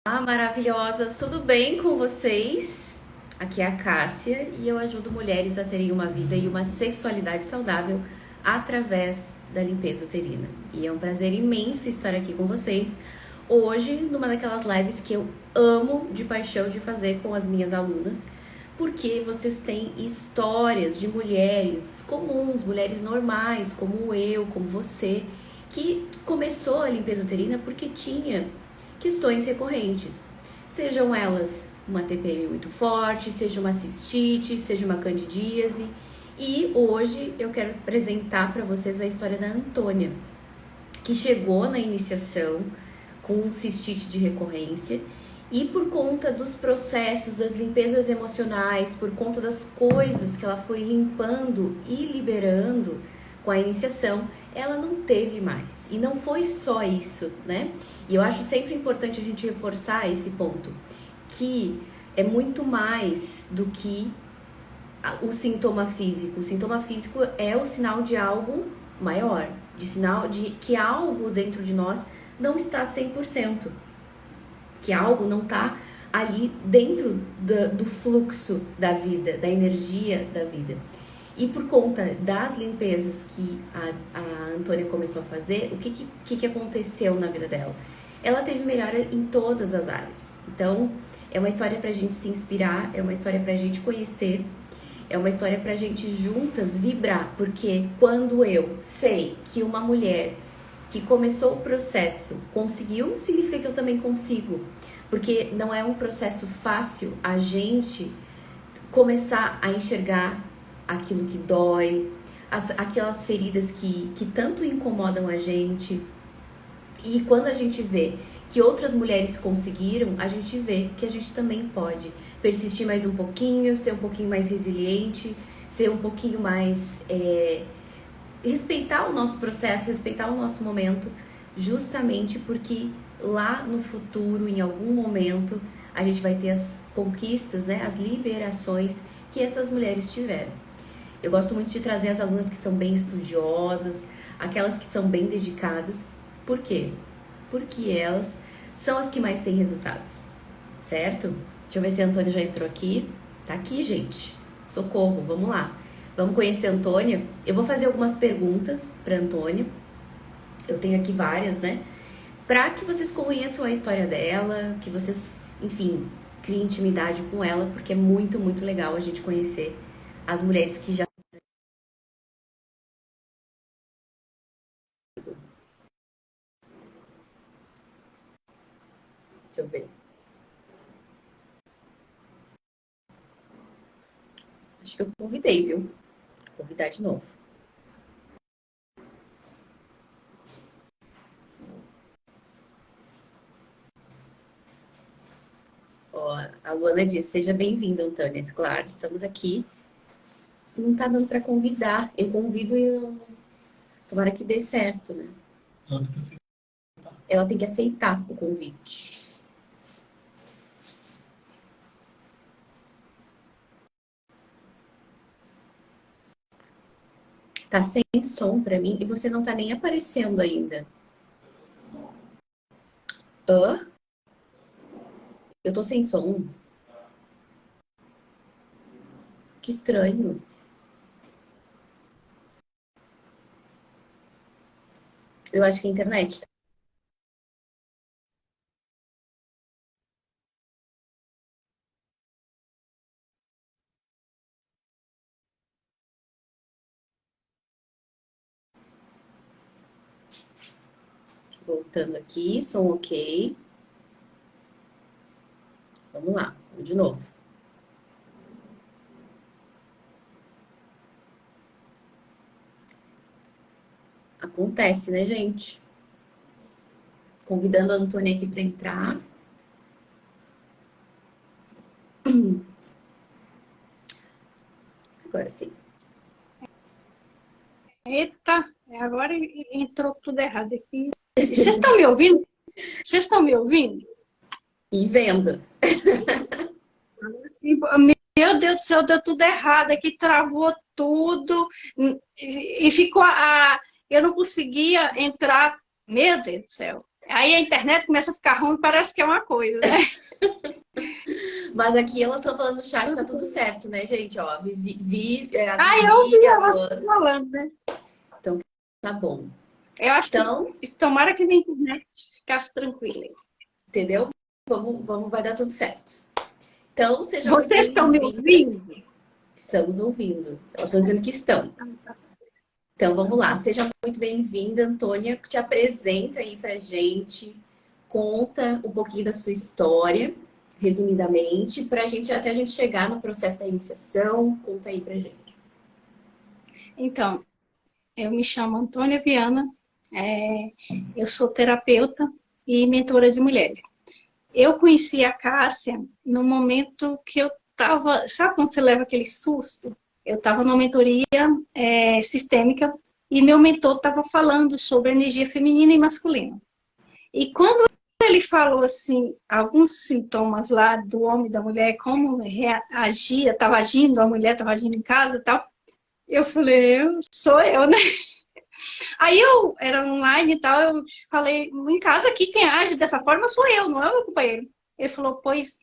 Maravilhosas, tudo bem com vocês? Aqui é a Cássia e eu ajudo mulheres a terem uma vida e uma sexualidade saudável através da limpeza uterina. E é um prazer imenso estar aqui com vocês hoje, numa daquelas lives que eu amo de paixão de fazer com as minhas alunas, porque vocês têm histórias de mulheres comuns, mulheres normais, como eu, como você, que começou a limpeza uterina porque tinha questões recorrentes, sejam elas uma TPM muito forte, seja uma cistite, seja uma candidíase. E hoje eu quero apresentar para vocês a história da Antônia, que chegou na iniciação com cistite de recorrência e por conta dos processos, das limpezas emocionais, por conta das coisas que ela foi limpando e liberando com a iniciação, ela não teve mais. E não foi só isso, né? E eu acho sempre importante a gente reforçar esse ponto, que é muito mais do que o sintoma físico. O sintoma físico é o sinal de algo maior, de sinal de que algo dentro de nós não está 100%, que algo não está ali dentro do fluxo da vida, da energia da vida. E por conta das limpezas que a Antônia começou a fazer, o que aconteceu na vida dela? Ela teve melhora em todas as áreas. Então, é uma história pra gente se inspirar, é uma história pra gente conhecer, é uma história pra gente juntas vibrar. Porque quando eu sei que uma mulher que começou o processo conseguiu, significa que eu também consigo. Porque não é um processo fácil a gente começar a enxergar aquilo que dói, aquelas feridas que tanto incomodam a gente. E quando a gente vê que outras mulheres conseguiram, a gente vê que a gente também pode persistir mais um pouquinho, ser um pouquinho mais resiliente, ser um pouquinho mais... respeitar o nosso processo, respeitar o nosso momento, justamente porque lá no futuro, em algum momento, a gente vai ter as conquistas, né, as liberações que essas mulheres tiveram. Eu gosto muito de trazer as alunas que são bem estudiosas, aquelas que são bem dedicadas. Por quê? Porque elas são as que mais têm resultados, certo? Deixa eu ver se a Antônia já entrou aqui. Tá aqui, gente. Socorro, vamos lá. Vamos conhecer a Antônia. Eu vou fazer algumas perguntas para a Antônia. Eu tenho aqui várias, né? Para que vocês conheçam a história dela, que vocês, enfim, criem intimidade com ela, porque é muito, muito legal a gente conhecer as mulheres que já... Deixa eu ver. Acho que eu convidei, viu? Vou convidar de novo. Ó, a Luana disse, seja bem-vinda, Antônia. Claro, estamos aqui. Não tá dando para convidar. Eu convido e eu... Tomara que dê certo, né? Ela tem que aceitar o convite. Tá sem som para mim e você não tá nem aparecendo ainda. Hã? Eu tô sem som? Que estranho. Eu acho que a internet tá voltando aqui, som ok. Vamos lá, vamos de novo. Acontece, né, gente? Convidando a Antônia aqui para entrar. Agora sim. Eita, agora entrou tudo errado aqui. Vocês estão me ouvindo? Vocês estão me ouvindo? E vendo. Assim, meu Deus do céu, deu tudo errado aqui, travou tudo e ficou eu não conseguia entrar. Meu Deus do céu. Aí a internet começa a ficar ruim, parece que é uma coisa, né? Mas aqui elas estão falando no chat, tá tudo certo, né, gente? Ó, a Ah, eu Vivi, ouvi a elas Luana. falando, né? Então, tá bom. Eu acho que Então, tomara que a internet ficasse tranquila. entendeu? Vai dar tudo certo. Então, seja muito Vocês estão me bem-vinda. ouvindo? Estamos ouvindo. Elas estão dizendo que estão. Então, vamos lá. Seja muito bem-vinda, Antônia. Te apresenta aí pra gente. Conta um pouquinho da sua história, resumidamente, pra gente, até a gente chegar no processo da iniciação. Conta aí pra gente. Então, eu me chamo Antônia Viana, eu sou terapeuta e mentora de mulheres. Eu conheci a Cássia no momento que eu estava... Sabe quando você leva aquele susto? Eu estava numa mentoria sistêmica e meu mentor estava falando sobre energia feminina e masculina. E quando ele falou assim, alguns sintomas lá do homem e da mulher, como reagia, estava agindo, a mulher estava agindo em casa e tal, eu falei, sou eu, né? Aí eu era online e tal, eu falei, em casa aqui quem age dessa forma sou eu, não é o meu companheiro. Ele falou, pois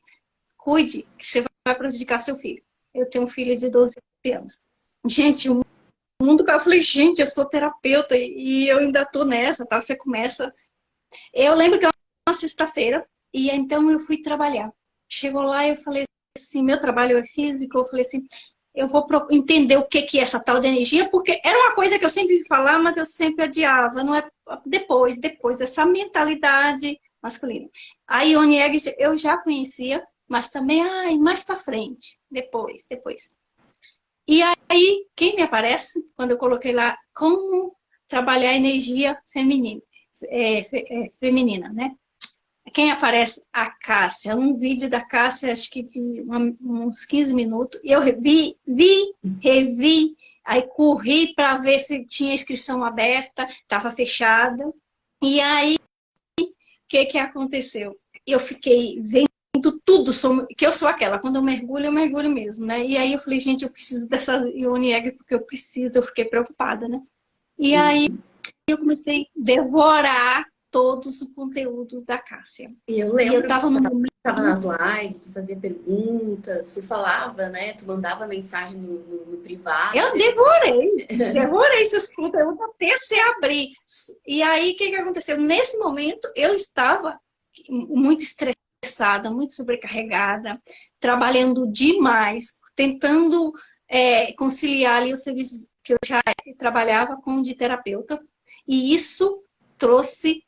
cuide, que você vai prejudicar seu filho. Eu tenho um filho de 12 anos. Gente, o mundo, eu falei, gente, eu sou terapeuta e eu ainda tô nessa, tá? Você começa. Eu lembro que era uma sexta-feira e então eu fui trabalhar. Chegou lá e eu falei assim, meu trabalho é físico, eu falei assim, eu vou entender o que é essa tal de energia, porque era uma coisa que eu sempre ia falar, mas eu sempre adiava, não é depois dessa mentalidade masculina. A Ione Eggs eu já conhecia, mas também, mais para frente, depois. E aí, quem me aparece, quando eu coloquei lá, como trabalhar a energia feminina, feminina, né? Quem aparece? A Cássia. Um vídeo da Cássia, acho que de uns 15 minutos. E eu revi, aí corri para ver se tinha inscrição aberta, estava fechada. E aí, o que aconteceu? Eu fiquei vendo tudo, que eu sou aquela, quando eu mergulho mesmo, né? E aí eu falei, gente, eu preciso dessa Ione Egg, porque eu preciso, eu fiquei preocupada, né? E aí eu comecei a devorar todos os conteúdos da Cássia. E eu E eu lembro que tava tu no momento. estava nas lives, tu fazia perguntas, tu falava, né? Tu mandava mensagem no privado. Eu devorei esses conteúdos até se abrir. E aí, o que aconteceu? Nesse momento, eu estava muito estressada, muito sobrecarregada, trabalhando demais, tentando conciliar ali o serviço que eu já trabalhava com de terapeuta. E isso trouxe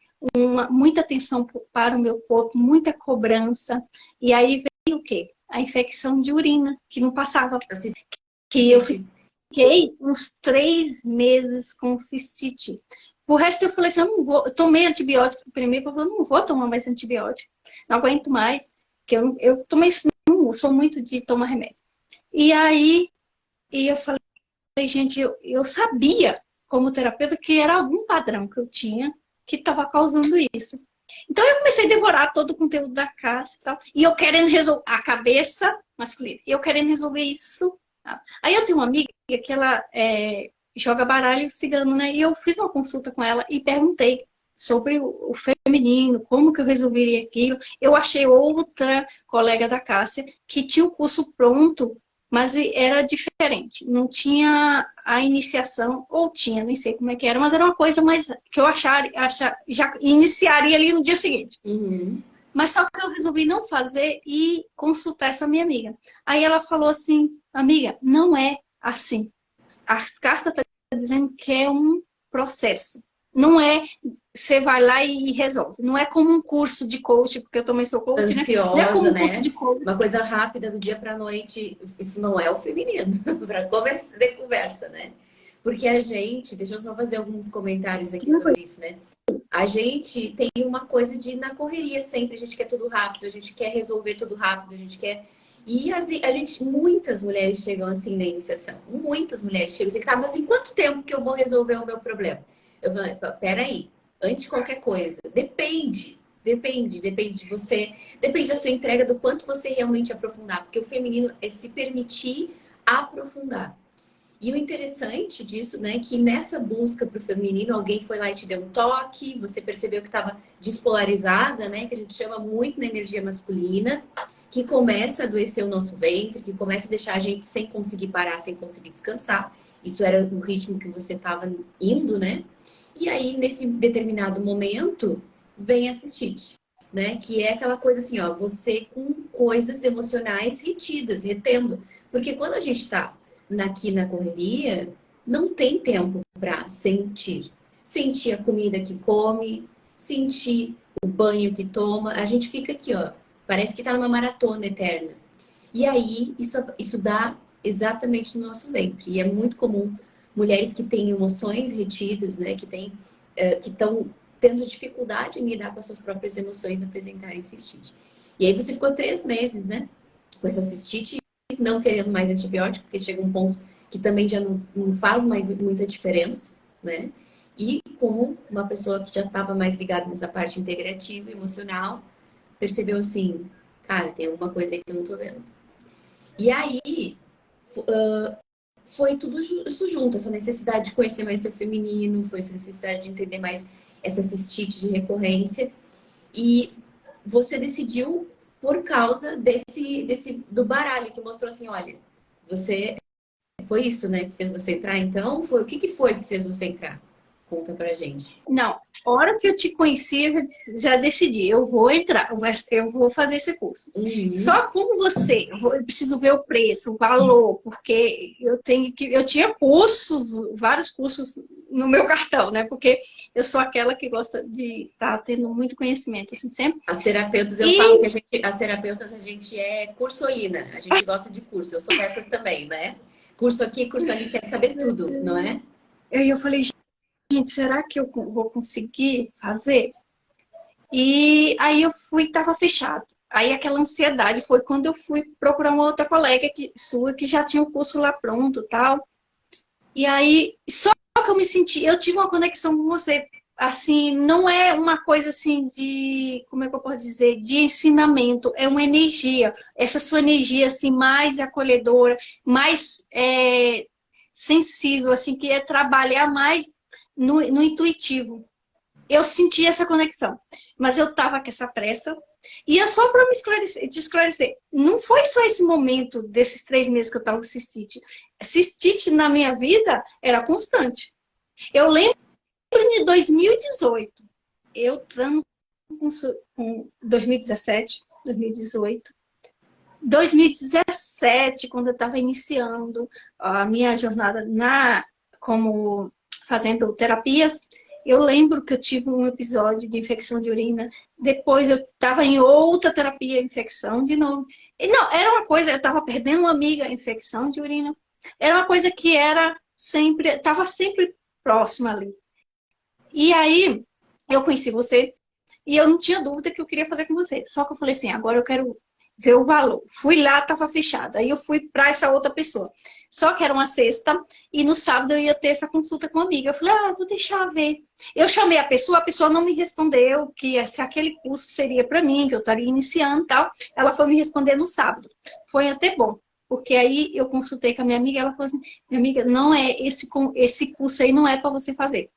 muita atenção para o meu corpo, muita cobrança. E aí veio o quê? A infecção de urina, que não passava. Que eu fiquei uns 3 meses com cistite. O resto eu falei assim, eu não vou. Eu tomei antibiótico primeiro, eu não vou tomar mais antibiótico. Não aguento mais. Que eu tomei, não sou muito de tomar remédio. E aí, eu falei, gente, eu sabia, como terapeuta, que era algum padrão que eu tinha que estava causando isso. Então eu comecei a devorar todo o conteúdo da casa e tal. E eu querendo resolver a cabeça masculina. E eu querendo resolver isso. Tá? Aí eu tenho uma amiga que ela joga baralho cigano, né? E eu fiz uma consulta com ela e perguntei sobre o feminino, como que eu resolveria aquilo. Eu achei outra colega da Cássia que tinha o curso pronto, mas era diferente. Não tinha a iniciação, ou tinha, nem sei como é que era, mas era uma coisa mais que eu já iniciaria ali no dia seguinte. Uhum. Mas só que eu resolvi não fazer e consultar essa minha amiga. Aí ela falou assim, amiga, não é assim. As cartas estão dizendo que é um processo. Não é, você vai lá e resolve. Não é como um curso de coach, porque eu também sou coach, né? Não é como Ansiosa, um curso né? de coach. Uma coisa rápida do dia para noite. Isso não é o feminino, para começar de conversa, né? Porque a gente, deixa eu só fazer alguns comentários aqui sobre isso, né? A gente tem uma coisa de ir na correria sempre, a gente quer tudo rápido, a gente quer resolver tudo rápido, a gente quer. E a gente, muitas mulheres chegam assim na iniciação. Muitas mulheres chegam assim, tá, mas em quanto tempo que eu vou resolver o meu problema? Eu falei, peraí, antes de qualquer coisa, depende de você, depende da sua entrega, do quanto você realmente aprofundar, porque o feminino é se permitir aprofundar. E o interessante disso, né, que nessa busca para o feminino, alguém foi lá e te deu um toque, você percebeu que estava despolarizada, né, que a gente chama muito na energia masculina, que começa a adoecer o nosso ventre, que começa a deixar a gente sem conseguir parar, sem conseguir descansar. Isso era o ritmo que você estava indo, né? E aí, nesse determinado momento, vem a cistite, né? Que é aquela coisa assim, ó, você com coisas emocionais retidas, retendo. Porque quando a gente está aqui na correria, não tem tempo para sentir. Sentir a comida que come, sentir o banho que toma. A gente fica aqui, ó, parece que tá numa maratona eterna. E aí, isso dá exatamente no nosso ventre. E é muito comum mulheres que têm emoções retidas, né, que estão tendo dificuldade em lidar com as suas próprias emoções, apresentarem cistite. E aí você ficou 3 meses, né, com essa cistite, não querendo mais antibiótico, porque chega um ponto que também já não faz mais muita diferença, né? E como uma pessoa que já estava mais ligada nessa parte integrativa, emocional, percebeu assim, cara, tem alguma coisa aí que eu não tô vendo. E aí foi tudo isso junto, essa necessidade de conhecer mais seu feminino, foi essa necessidade de entender mais essa cistite de recorrência. E você decidiu por causa do baralho que mostrou assim, olha, você foi isso, né, que fez você entrar, então? Foi o que foi que fez você entrar? Conta pra gente. Não, a hora que eu te conheci, eu já decidi, eu vou entrar, eu vou fazer esse curso. Uhum. Só com você, eu preciso ver o preço, o valor, porque eu tinha cursos, vários cursos no meu cartão, né? Porque eu sou aquela que gosta de estar tendo muito conhecimento, assim, sempre. As terapeutas, eu falo que E as terapeutas, a gente é cursolina, a gente gosta de curso. Eu sou dessas também, né? Curso aqui, curso ali, quer saber tudo, não é? eu falei, gente, será que eu vou conseguir fazer? E aí eu fui, tava fechado. Aí aquela ansiedade foi quando eu fui procurar uma outra colega sua que já tinha o curso lá pronto, tal. E aí só que eu me senti, eu tive uma conexão com você. Assim, não é uma coisa assim de, como é que eu posso dizer, de ensinamento, é uma energia. Essa sua energia assim mais acolhedora, mais sensível, assim, que é trabalhar mais no intuitivo. Eu senti essa conexão, mas eu tava com essa pressa. E é só para te esclarecer, não foi só esse momento desses 3 meses que eu tava com cistite. Cistite na minha vida era constante. Eu lembro de 2018, eu estando com 2017, 2018, 2017, quando eu estava iniciando a minha jornada como fazendo terapias, eu lembro que eu tive um episódio de infecção de urina. Depois eu estava em outra terapia, infecção de novo. E não, era uma coisa, eu estava perdendo uma amiga, infecção de urina. Era uma coisa que estava sempre próxima ali. E aí eu conheci você e eu não tinha dúvida que eu queria fazer com você. Só que eu falei assim, agora eu quero ver o valor. Fui lá, estava fechado. Aí eu fui para essa outra pessoa. Só que era uma sexta e no sábado eu ia ter essa consulta com uma amiga. Eu falei, vou deixar ver. Eu chamei a pessoa não me respondeu que se aquele curso seria para mim, que eu estaria iniciando e tal. Ela foi me responder no sábado. Foi até bom. Porque aí eu consultei com a minha amiga, ela falou assim, minha amiga, não é esse curso aí não é para você fazer.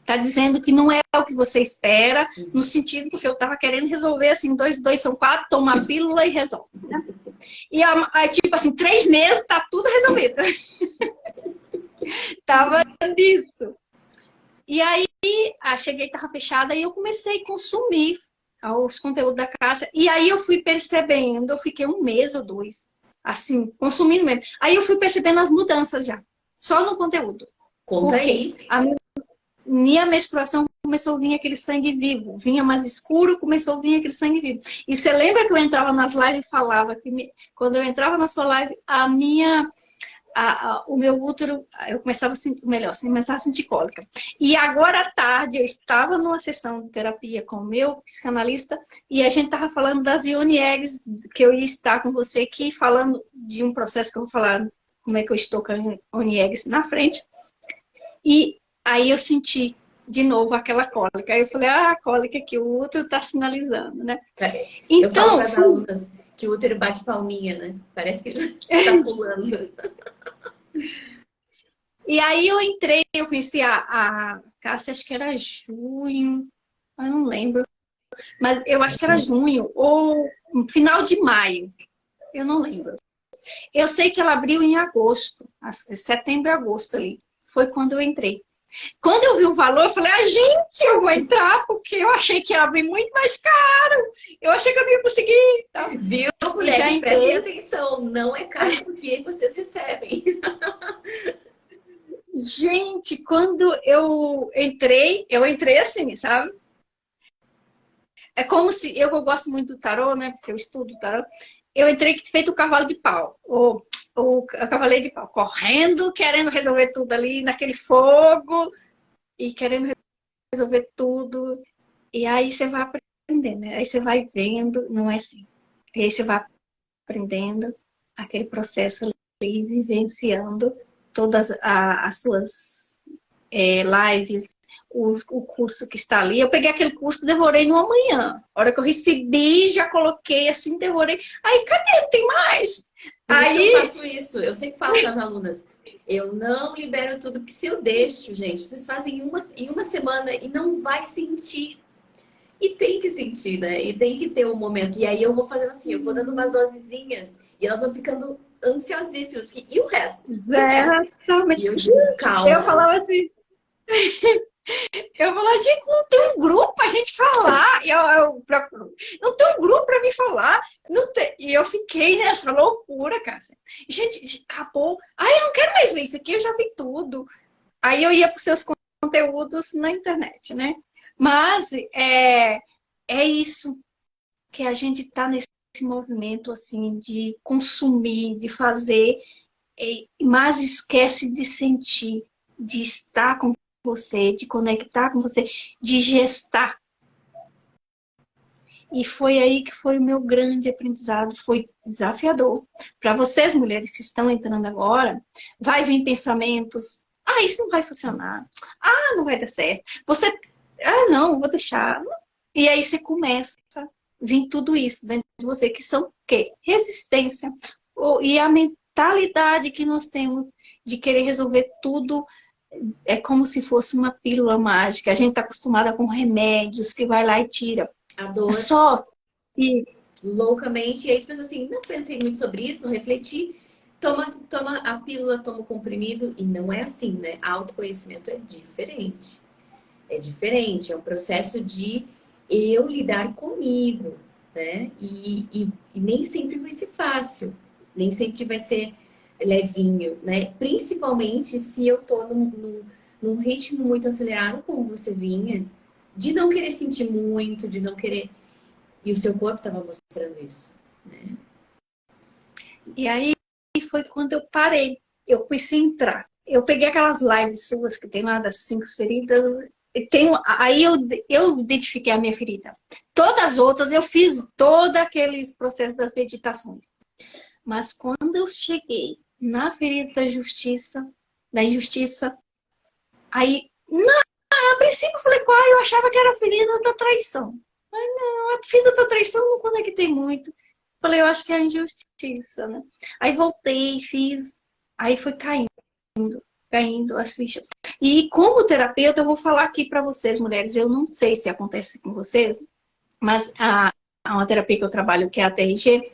Tá dizendo que não é o que você espera, no sentido que eu estava querendo resolver, assim, 2 são 4, toma a pílula e resolve. Né? E, tipo assim, 3 meses, tá tudo resolvido. Tava disso. E aí, cheguei, tava fechada, e eu comecei a consumir os conteúdos da casa. E aí eu fui percebendo, eu fiquei 1 mês ou 2, assim, consumindo mesmo. Aí eu fui percebendo as mudanças já, só no conteúdo. Conta Por quê? aí. Minha menstruação começou a vir aquele sangue vivo. Vinha mais escuro, começou a vir aquele sangue vivo. E você lembra que eu entrava nas lives e falava que quando eu entrava na sua live, o meu útero, eu começava a sentir, começava a sentir cólica. E agora à tarde, eu estava numa sessão de terapia com o meu psicanalista e a gente estava falando das Yoni Eggs, que eu ia estar com você aqui, falando de um processo que eu vou falar, como é que eu estou com a Yoni Eggs na frente. E aí eu senti de novo aquela cólica. Aí eu falei, a cólica que o útero está sinalizando, né? Eu falo Então, para as alunas que o útero bate palminha, né? Parece que ele está pulando. E aí eu entrei, eu conheci a Cássia, acho que era junho, eu não lembro, mas eu acho que era junho, ou final de maio, eu não lembro. Eu sei que ela abriu em agosto, setembro e agosto ali, foi quando eu entrei. Quando eu vi o valor, eu falei, gente, eu vou entrar, porque eu achei que ia abrir muito mais caro, eu achei que eu não ia conseguir. Tá? Viu, E já mulheres? Prestem entrei. atenção, não é caro porque vocês recebem. Gente, quando eu entrei assim, sabe? É como se, eu gosto muito do tarô, né? Porque eu estudo tarô. Eu entrei feito o cavalo de pau, o cavaleiro de pau, correndo, querendo resolver tudo ali, naquele fogo, e querendo resolver tudo. E aí você vai aprendendo, né? Aí você vai vendo, não é assim. E aí você vai aprendendo aquele processo ali, vivenciando todas as suas lives, o curso que está ali. Eu peguei aquele curso, devorei numa manhã. A hora que eu recebi, já coloquei assim, devorei. Aí, cadê? Não tem mais. Por isso que eu Aí, faço isso. Eu sempre falo para as alunas, eu não libero tudo, porque se eu deixo, gente, vocês fazem em uma semana e não vai sentir. E tem que sentir, né? E tem que ter um momento. E aí eu vou fazendo assim, eu vou dando umas dosezinhas e elas vão ficando ansiosíssimas. E o resto? E o resto? E exatamente. eu digo, Gente, eu calma. falava assim, eu falava, gente, não tem um grupo pra gente falar. Eu procuro, não tem um grupo pra mim falar. Não tem. E eu fiquei nessa loucura, cara. Gente, acabou. Ai, eu não quero mais ver isso aqui, eu já vi tudo. Aí eu ia para os seus conteúdos na internet, né? Mas é isso que a gente está nesse movimento assim de consumir, de fazer, mas esquece de sentir, de estar com você, de conectar com você, de gestar. E foi aí que foi o meu grande aprendizado, foi desafiador. Para vocês, mulheres que estão entrando agora, vai vir pensamentos, isso não vai funcionar. Não vai dar certo. Você, não, vou deixar. E aí você começa a vir tudo isso dentro de você, que são o quê? Resistência. E a mentalidade que nós temos de querer resolver tudo é como se fosse uma pílula mágica. A gente está acostumada com remédios que vai lá e tira. A dor Só que loucamente. E aí tu pensa assim, não pensei muito sobre isso, não refleti. Toma a pílula, toma o comprimido. E não é assim, né? Autoconhecimento é diferente. É diferente, é um processo de eu lidar comigo, né? E nem sempre vai ser fácil, nem sempre vai ser levinho, né? Principalmente se eu tô num ritmo muito acelerado, como você vinha, de não querer sentir muito, de não querer. E o seu corpo estava mostrando isso, né? e aí foi quando eu parei. Eu comecei a entrar. Eu peguei aquelas lives suas que tem lá das 5 feridas. Aí eu identifiquei a minha ferida. Todas as outras eu fiz todo aqueles processos das meditações. Mas quando eu cheguei na ferida da injustiça, aí, a princípio eu falei, qual? Eu achava que era a ferida da traição. Mas não, a ferida da traição não conectei muito. Falei, eu acho que é a injustiça, né? Aí voltei, fiz, aí foi caindo as fichas. E como terapeuta, eu vou falar aqui para vocês, mulheres, eu não sei se acontece com vocês, mas uma terapia que eu trabalho, que é a TRG,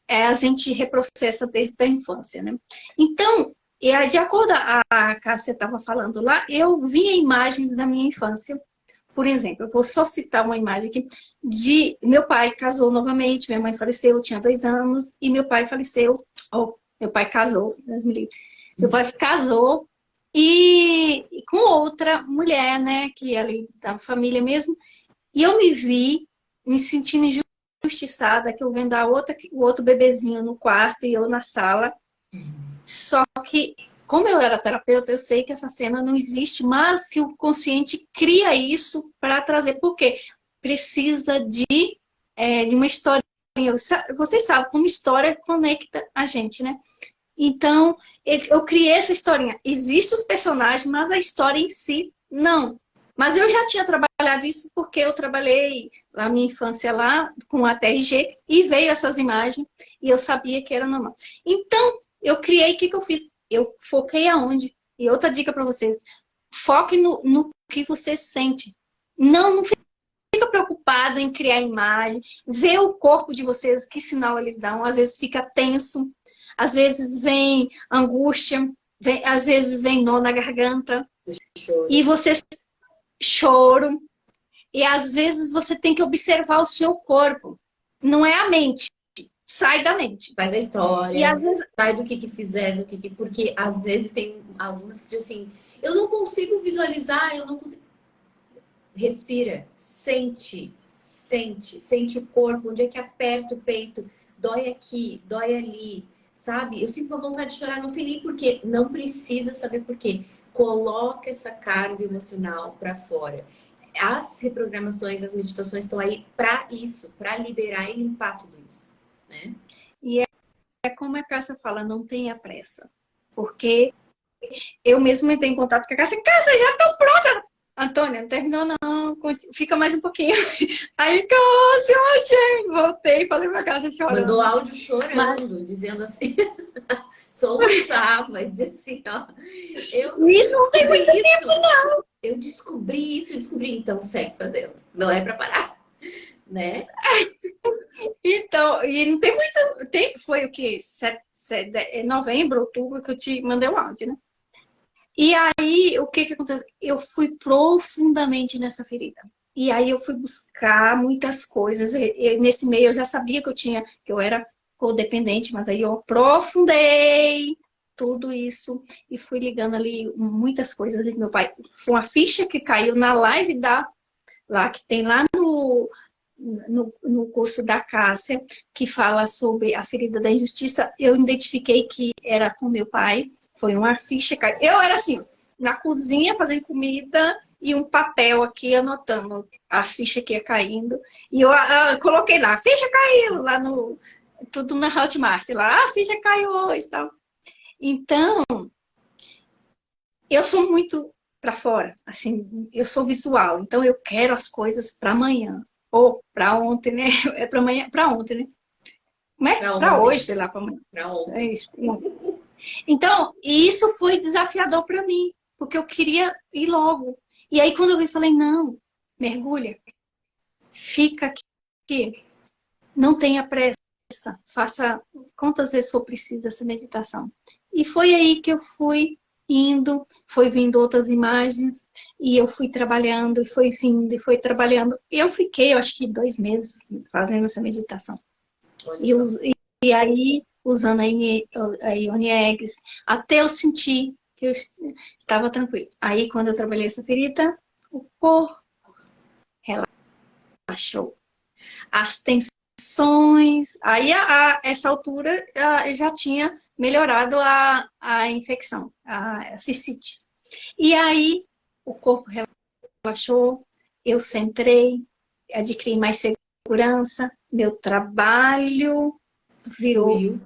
a gente reprocessa desde a infância, né? Então, de acordo a Cássia estava falando lá, eu via imagens da minha infância. Por exemplo, eu vou só citar uma imagem aqui de meu pai casou novamente, minha mãe faleceu, eu tinha 2 anos, e meu pai faleceu. Meu pai casou, Deus me livre. Meu pai casou e com outra mulher, né, que é ali da família mesmo, e eu me vi me sentindo injustiçada, que eu vendo o outro bebezinho no quarto e eu na sala. Só que, como eu era terapeuta, eu sei que essa cena não existe, mas que o consciente cria isso para trazer. Por quê? Precisa de uma história. Vocês sabem como história conecta a gente, né? Então, eu criei essa historinha. Existem os personagens, mas a história em si, não. Mas eu já tinha trabalhado isso porque eu trabalhei na minha infância lá com a TRG e veio essas imagens e eu sabia que era normal. Então, eu criei, o que eu fiz? Eu foquei aonde? E outra dica para vocês, foque no que você sente. Não fica preocupado em criar imagem, ver o corpo de vocês, que sinal eles dão. Às vezes fica tenso, às vezes vem angústia, às vezes vem nó na garganta. Choro. E vocês choram. E às vezes você tem que observar o seu corpo. Não é a mente. Sai da mente. Sai da E história, às vezes... sai do que fizeram, porque às vezes tem alunos que dizem assim, eu não consigo visualizar, eu não consigo. Respira, sente o corpo, onde é que aperta o peito, dói aqui, dói ali, sabe? Eu sinto uma vontade de chorar, não sei nem por quê, não precisa saber por quê. Coloca essa carga emocional para fora. As reprogramações, as meditações estão aí para isso, para liberar e limpar tudo isso, né? E é como a Cássia fala, não tenha pressa. Porque eu mesmo entrei em contato com a Cássia. Cássia, já estou pronta! Antônia, não terminou não, fica mais um pouquinho. Aí, Cássia, achei. Voltei, falei pra Cássia chorando. Mandou áudio chorando, dizendo assim, soluçava, dizia assim, ó. Isso não tem muito tempo, não. Eu descobri isso, então segue fazendo. Não é pra parar, né? Então, e não tem muito tempo, foi o quê? Novembro, outubro, que eu te mandei o áudio, né? E aí, o que que aconteceu? Eu fui profundamente nessa ferida. E aí eu fui buscar muitas coisas. Nesse meio eu já sabia que eu era codependente, mas aí eu aprofundei tudo isso e fui ligando ali muitas coisas ali do meu pai. Foi uma ficha que caiu na live lá que tem lá no curso da Cássia, que fala sobre a ferida da injustiça. Eu identifiquei que era com meu pai. Foi uma ficha. Eu era assim, na cozinha fazendo comida e um papel aqui anotando as fichas que ia caindo. E eu coloquei lá, a ficha caiu, lá no. Tudo na Hotmart, lá, a ficha caiu hoje e tal. Então, eu sou muito para fora, assim, eu sou visual, então eu quero as coisas para amanhã. Ou para ontem, né? É para amanhã, para ontem, né? Não é? Para hoje, sei lá, para amanhã. Pra É ontem. isso. Então, isso foi desafiador para mim, porque eu queria ir logo. E aí, quando eu vi, falei: não, mergulha, fica aqui, não tenha pressa, faça quantas vezes for preciso essa meditação. E foi aí que eu fui indo, foi vindo outras imagens, e eu fui trabalhando, e foi vindo, e foi trabalhando. E eu fiquei, eu acho que 2 meses fazendo essa meditação. E aí, usando a Ione Eggs, até eu sentir que eu estava tranquilo. Aí, quando eu trabalhei essa ferida, o corpo relaxou. As tensões. Aí, a essa altura, eu já tinha melhorado a infecção, a cistite. E aí, o corpo relaxou, eu centrei, adquiri mais segurança, meu trabalho virou Fluiu.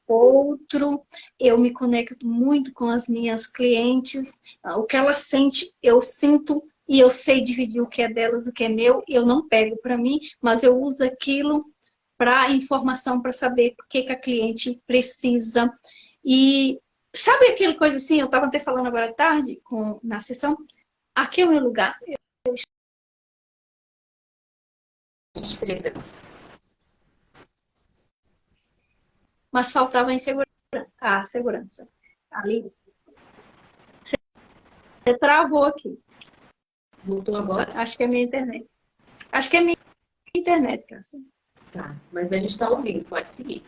outro, eu me conecto muito com as minhas clientes, o que elas sentem, eu sinto e eu sei dividir o que é delas, o que é meu, eu não pego para mim, mas eu uso aquilo para informação, para saber o que, que a cliente precisa. E sabe aquela coisa assim, eu estava até falando agora à tarde na sessão, aqui é o meu lugar. Mas faltava a segurança. Ali, você travou aqui. Voltou agora? Acho que é minha internet. Acho que é minha internet, Cássia. Tá, mas a gente tá ouvindo, pode seguir.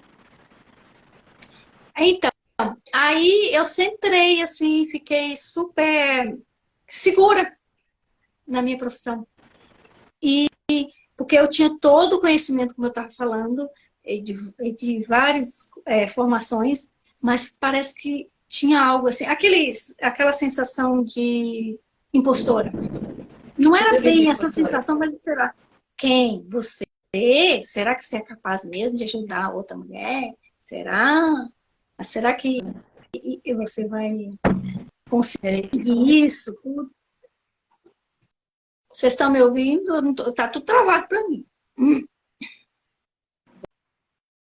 Então, aí eu centrei, assim, fiquei super segura na minha profissão. E porque eu tinha todo o conhecimento, como eu estava falando, de várias formações, mas parece que tinha algo assim, aquela sensação de impostora. Não era bem essa sensação, mas será quem? Você? Será que você é capaz mesmo de ajudar outra mulher? Será? Será que você vai conseguir isso? Vocês estão me ouvindo? Tá tudo travado para mim.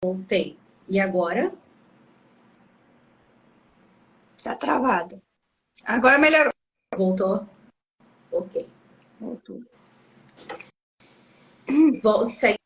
Voltei. E agora? Tá travado. Agora melhorou. Voltou? Ok. Voltou. Segue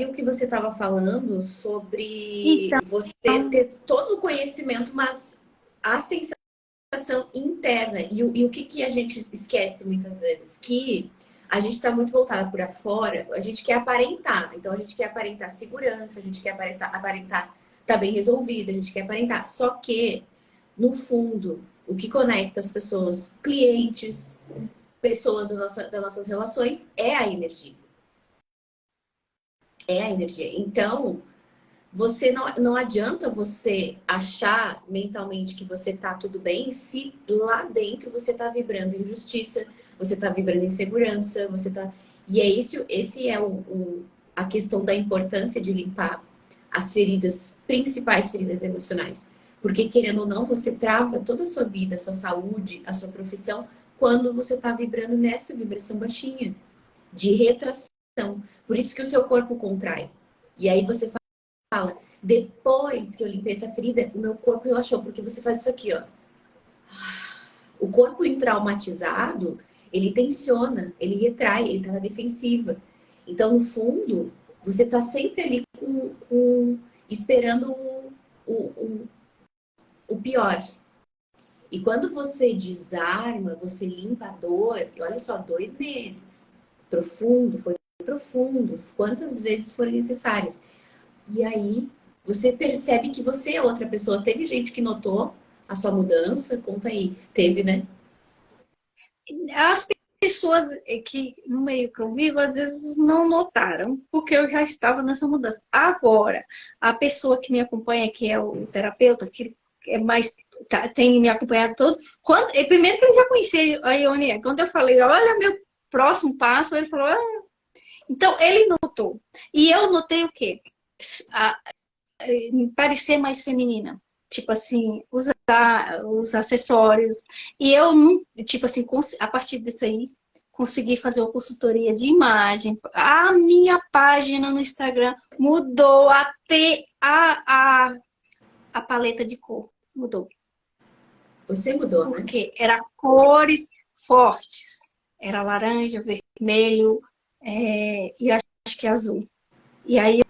o que você estava falando sobre Então, você ter todo o conhecimento, mas a sensação interna. E o que a gente esquece muitas vezes? Que a gente está muito voltada por fora, a gente quer aparentar. Então a gente quer aparentar segurança, a gente quer aparentar tá bem resolvida, a gente quer aparentar. Só que, no fundo, o que conecta as pessoas, clientes, pessoas das nossas relações, é a energia. É a energia. Então, você não adianta você achar mentalmente que você tá tudo bem se lá dentro você tá vibrando em injustiça, você tá vibrando em insegurança, você tá. E é isso, esse é a questão da importância de limpar as feridas, principais feridas emocionais. Porque, querendo ou não, você trava toda a sua vida, a sua saúde, a sua profissão, quando você tá vibrando nessa vibração baixinha, de retração. Por isso que o seu corpo contrai. E aí você fala, depois que eu limpei essa ferida, o meu corpo relaxou, porque você faz isso aqui, ó. O corpo intraumatizado, ele tensiona, ele retrai, ele tá na defensiva. Então, no fundo, você tá sempre ali esperando o pior. E quando você desarma, você limpa a dor, e olha só, 2 meses. Profundo, foi profundo, quantas vezes foram necessárias. E aí você percebe que você é outra pessoa. Teve gente que notou a sua mudança? Conta aí. Teve, né? as pessoas que no meio que eu vivo, às vezes não notaram, porque eu já estava nessa mudança. Agora, a pessoa que me acompanha, que é o terapeuta, que é mais tem me acompanhado todo. Primeiro que ele já conhecia a Ione, quando eu falei, olha meu próximo passo, ele falou, ah. Então ele notou. E eu notei o quê? A, parecer mais feminina. Tipo assim, usar os acessórios. E eu, tipo assim, a partir disso aí, consegui fazer uma consultoria de imagem. A minha página no Instagram mudou até a paleta de cor. Mudou. Você mudou, né? Porque era cores fortes. Era laranja, vermelho e acho que azul. E aí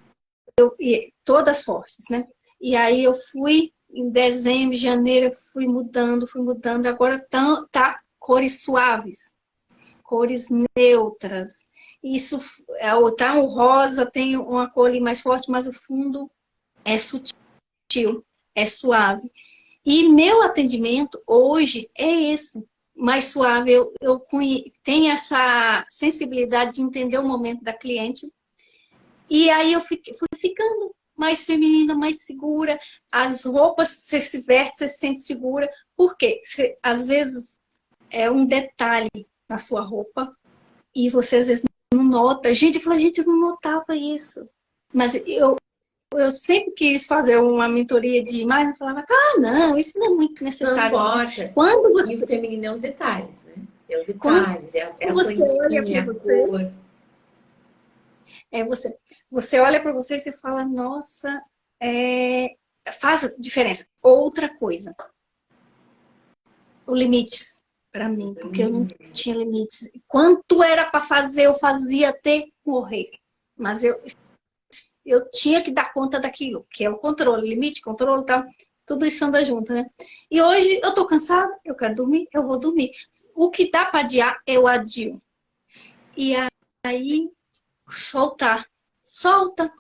todas fortes, né? E aí eu fui em dezembro, janeiro, fui mudando. Agora tá cores suaves, cores neutras. Isso tá o rosa, tem uma cor ali mais forte, mas o fundo é sutil, é suave. E meu atendimento hoje é esse, mais suave. Eu tenho essa sensibilidade de entender o momento da cliente. E aí eu fui ficando mais feminina, mais segura. As roupas, você se veste, você se sente segura. Por quê? Às vezes é um detalhe na sua roupa e você às vezes não nota. Gente, fala, gente, eu não notava isso. Mas eu sempre quis fazer uma mentoria de imagem, eu falava, ah, não, isso não é muito Não necessário, não. importa. Quando E o feminino é os detalhes, né? É os quando detalhes, é a você olha plantinha, para é a você, cor. é você, você olha para você e você fala, nossa, faz diferença. Outra coisa, o limites para mim, porque eu não tinha limites. Quanto era para fazer, eu fazia até morrer. Mas eu tinha que dar conta daquilo, que é o controle, limite, controle, tá? Tudo isso anda junto, né? E hoje eu tô cansada, eu quero dormir, eu vou dormir. O que dá para adiar, eu adio. E aí, soltar. Solta,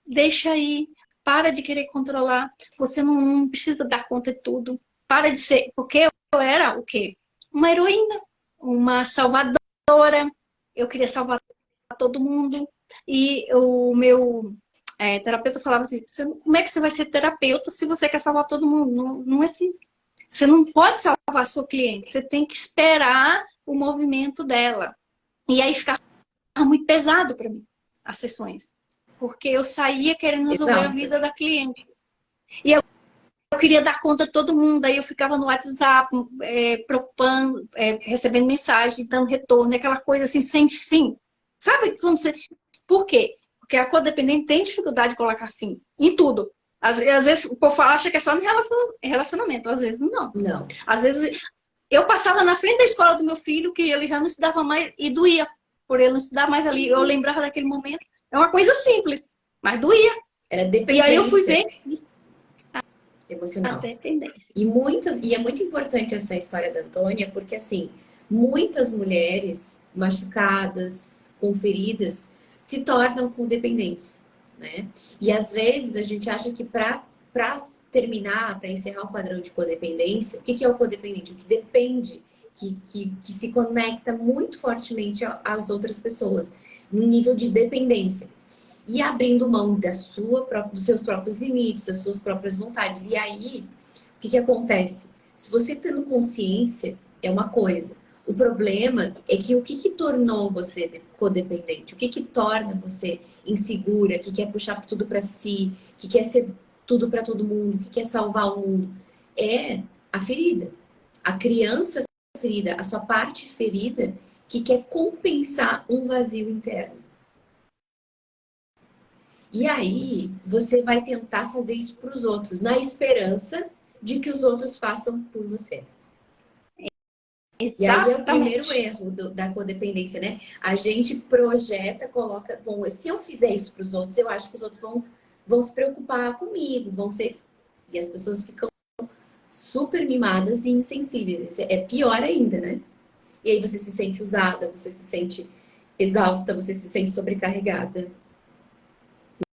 deixa aí, para de querer controlar. Você não precisa dar conta de tudo. Para de ser, porque eu era o quê? Uma heroína, uma salvadora. Eu queria salvar todo mundo. E o meu terapeuta falava assim: como é que você vai ser terapeuta se você quer salvar todo mundo? Não, não é assim. Você não pode salvar seu cliente, você tem que esperar o movimento dela. E aí ficava muito pesado para mim, as sessões. Porque eu saía querendo resolver a Exausta. vida da cliente. E eu queria dar conta de todo mundo. Aí eu ficava no WhatsApp, preocupando, recebendo mensagem, dando retorno, aquela coisa assim, sem fim. Sabe quando você. Por quê? Porque a codependente tem dificuldade de colocar fim em tudo. Às vezes o povo acha que é só no relacionamento, às vezes não. Não. Às vezes eu passava na frente da escola do meu filho, que ele já não estudava mais, e doía por ele não estudar mais ali. Eu lembrava daquele momento. É uma coisa simples, mas doía. Era E aí eu fui dependência ver a emocional. dependência. E é muito importante essa história da Antônia, porque assim, muitas mulheres machucadas, com feridas, se tornam codependentes, né? E às vezes a gente acha que para terminar, para encerrar o padrão de codependência, o que é o codependente? O que depende, que se conecta muito fortemente às outras pessoas, num nível de dependência. E abrindo mão dos seus próprios limites, das suas próprias vontades. E aí, o que acontece? Se você tendo consciência, é uma coisa. O problema é que o que tornou você codependente? O que torna você insegura, que quer puxar tudo para si, que quer ser tudo para todo mundo, que quer salvar o mundo? É a ferida. A criança ferida, a sua parte ferida, que quer compensar um vazio interno. E aí, você vai tentar fazer isso para os outros, na esperança de que os outros façam por você. Exatamente. E aí é o primeiro erro da codependência, né? A gente projeta, coloca... Bom, se eu fizer isso para os outros, eu acho que os outros vão se preocupar comigo, vão ser... E as pessoas ficam super mimadas e insensíveis. Isso é pior ainda, né? E aí você se sente usada, você se sente exausta, você se sente sobrecarregada.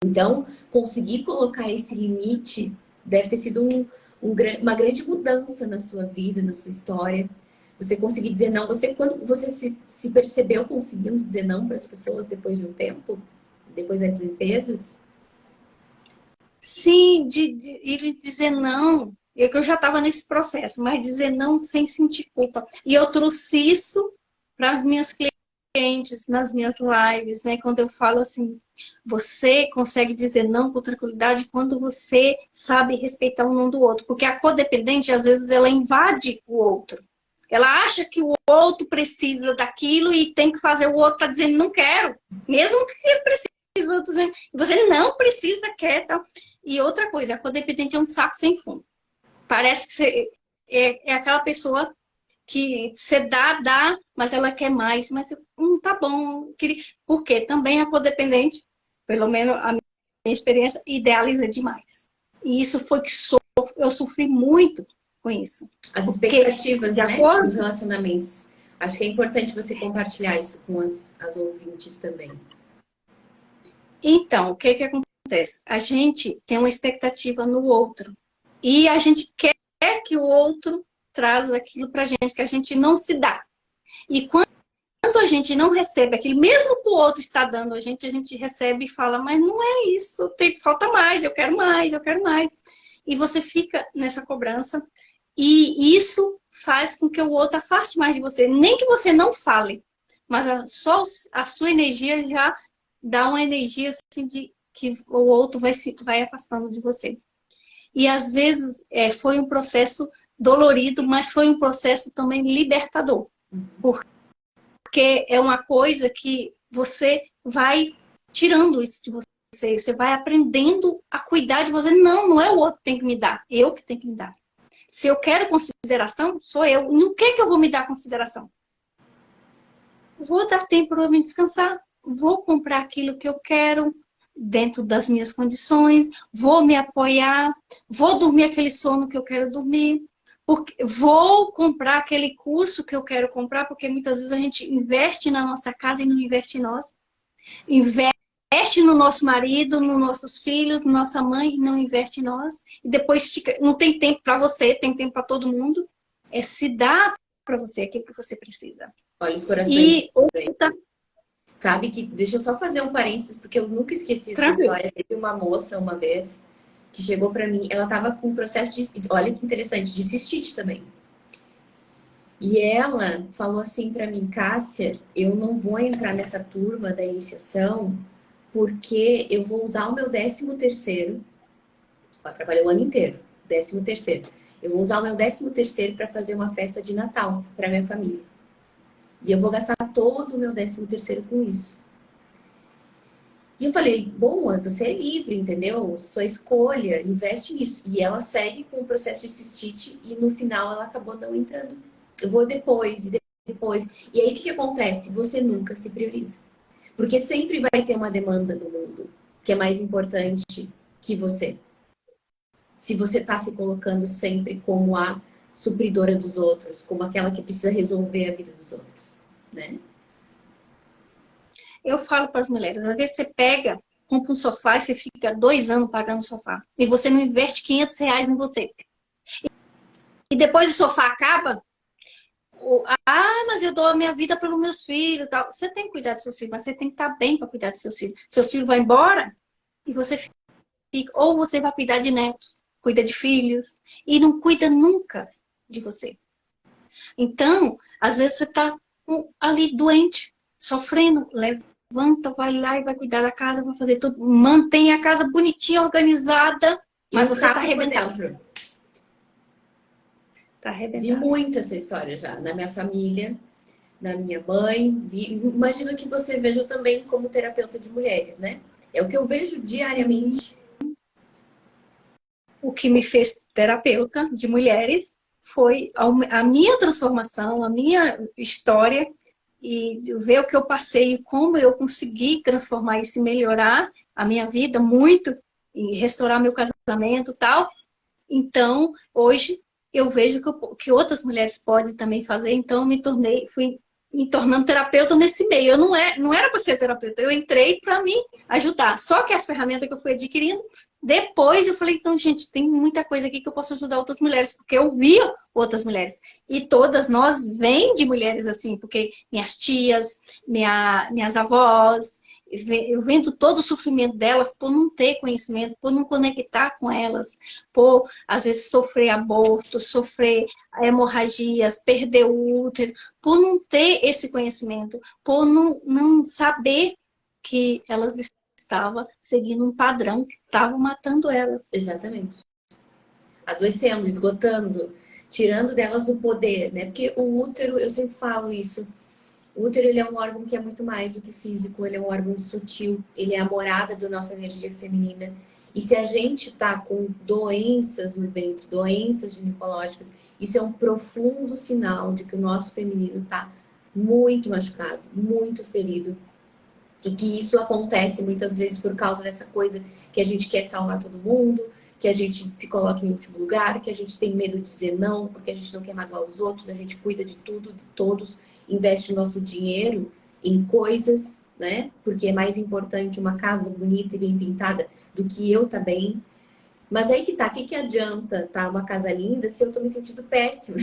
Então, conseguir colocar esse limite deve ter sido uma grande mudança na sua vida, na sua história. Você conseguir dizer não. Quando você se percebeu conseguindo dizer não para as pessoas depois de um tempo? Depois das limpezas? Sim, de dizer não. Eu já estava nesse processo, mas dizer não sem sentir culpa. E eu trouxe isso para as minhas clientes, nas minhas lives, né? Quando eu falo assim, você consegue dizer não com tranquilidade quando você sabe respeitar o não do outro. Porque a codependente, às vezes, ela invade o outro. Ela acha que o outro precisa daquilo e tem que fazer o outro tá dizendo não quero. Mesmo que ele precise, o outro dizendo, você não precisa, quer, tal. E outra coisa, a codependente é um saco sem fundo. Parece que você é aquela pessoa que você dá, mas ela quer mais. Mas tá bom. Porque também a codependente, pelo menos a minha experiência, idealiza demais. E isso foi que eu sofri muito com isso. As Porque, expectativas, de né, acordo... dos relacionamentos. Acho que é importante você compartilhar isso com as ouvintes também. Então, o que acontece? A gente tem uma expectativa no outro. E a gente quer que o outro traga aquilo pra gente, que a gente não se dá. E quando a gente não recebe aquilo, mesmo que o outro está dando a gente recebe e fala, mas não é isso, falta mais, eu quero mais, eu quero mais. E você fica nessa cobrança e isso faz com que o outro afaste mais de você. Nem que você não fale, mas só a sua energia já dá uma energia assim de que o outro vai afastando de você. E às vezes foi um processo dolorido, mas foi um processo também libertador. Porque é uma coisa que você vai tirando isso de você. Você vai aprendendo a cuidar de você. Não é o outro que tem que me dar. Eu que tenho que me dar. Se eu quero consideração, sou eu. No que eu vou me dar consideração? Vou dar tempo para me descansar. Vou comprar aquilo que eu quero dentro das minhas condições. Vou me apoiar. Vou dormir aquele sono que eu quero dormir. Porque vou comprar aquele curso que eu quero comprar, porque muitas vezes a gente investe na nossa casa e não investe em nós. Investe no nosso marido, nos nossos filhos, na nossa mãe e não investe em nós. E depois não tem tempo para você, tem tempo para todo mundo. É se dar para você aquilo que você precisa. Olha os corações. E outra... Sabe que, deixa eu só fazer um parênteses, porque eu nunca esqueci essa Tranquilo. história. Teve uma moça uma vez que chegou pra mim, ela tava com um processo de, olha que interessante, de cistite também. E ela falou assim pra mim, Cássia, eu não vou entrar nessa turma da iniciação porque eu vou usar o meu 13º. Ela trabalhou o ano inteiro, 13º. Eu vou usar o meu 13º para fazer uma festa de Natal para minha família. E eu vou gastar todo o meu 13º com isso. E eu falei, bom, você é livre, entendeu? Sua escolha, investe nisso. E ela segue com o processo de cistite e no final ela acabou não entrando. Eu vou depois, e depois. E aí o que acontece? Você nunca se prioriza. Porque sempre vai ter uma demanda no mundo que é mais importante que você. Se você está se colocando sempre como a supridora dos outros, como aquela que precisa resolver a vida dos outros, né? Eu falo para as mulheres, às vezes você pega, compra um sofá e você fica 2 anos pagando o sofá. E você não investe R$ 500 em você. E depois o sofá acaba, mas eu dou a minha vida pelos meus filhos, tal. Você tem que cuidar dos seus filhos, mas você tem que estar bem para cuidar dos seus filhos. Seus filhos vão embora e você fica, ou você vai cuidar de netos, cuida de filhos e não cuida nunca de você. Então, às vezes você está ali doente, sofrendo, levanta, vai lá e vai cuidar da casa, vai fazer tudo, mantém a casa bonitinha, organizada, E mas um você está caco por arrebentado. dentro. Tá Vi arrebentado. muito essa história já na minha família, na minha mãe. Imagino que você veja também como terapeuta de mulheres, né? É o que eu vejo Sim. diariamente. O que me fez terapeuta de mulheres foi a minha transformação, a minha história e ver o que eu passei, como eu consegui transformar isso e melhorar a minha vida muito e restaurar meu casamento e tal. Então, hoje eu vejo que outras mulheres podem também fazer, então fui me tornando terapeuta nesse meio. Eu não era para ser terapeuta, eu entrei para me ajudar. Só que as ferramentas que eu fui adquirindo, depois eu falei, então, gente, tem muita coisa aqui que eu posso ajudar outras mulheres, porque eu via outras mulheres. E todas nós vêm de mulheres assim, porque minhas tias, minhas avós, eu vendo todo o sofrimento delas por não ter conhecimento, por não conectar com elas, por às vezes sofrer aborto, sofrer hemorragias, perder o útero, por não ter esse conhecimento, por não saber que elas estavam seguindo um padrão que estava matando elas. Exatamente. Adoecendo, esgotando, tirando delas o poder, né? Porque o útero, eu sempre falo isso, o útero ele é um órgão que é muito mais do que físico, ele é um órgão sutil, ele é a morada da nossa energia feminina. E se a gente tá com doenças no ventre, doenças ginecológicas, isso é um profundo sinal de que o nosso feminino tá muito machucado, muito ferido. E que isso acontece muitas vezes por causa dessa coisa que a gente quer salvar todo mundo, que a gente se coloca em último lugar, que a gente tem medo de dizer não, porque a gente não quer magoar os outros, a gente cuida de tudo, de todos, investe o nosso dinheiro em coisas, né? Porque é mais importante uma casa bonita e bem pintada do que eu tá bem. Mas aí que tá, o que, que adianta tá uma casa linda se eu tô me sentindo péssima?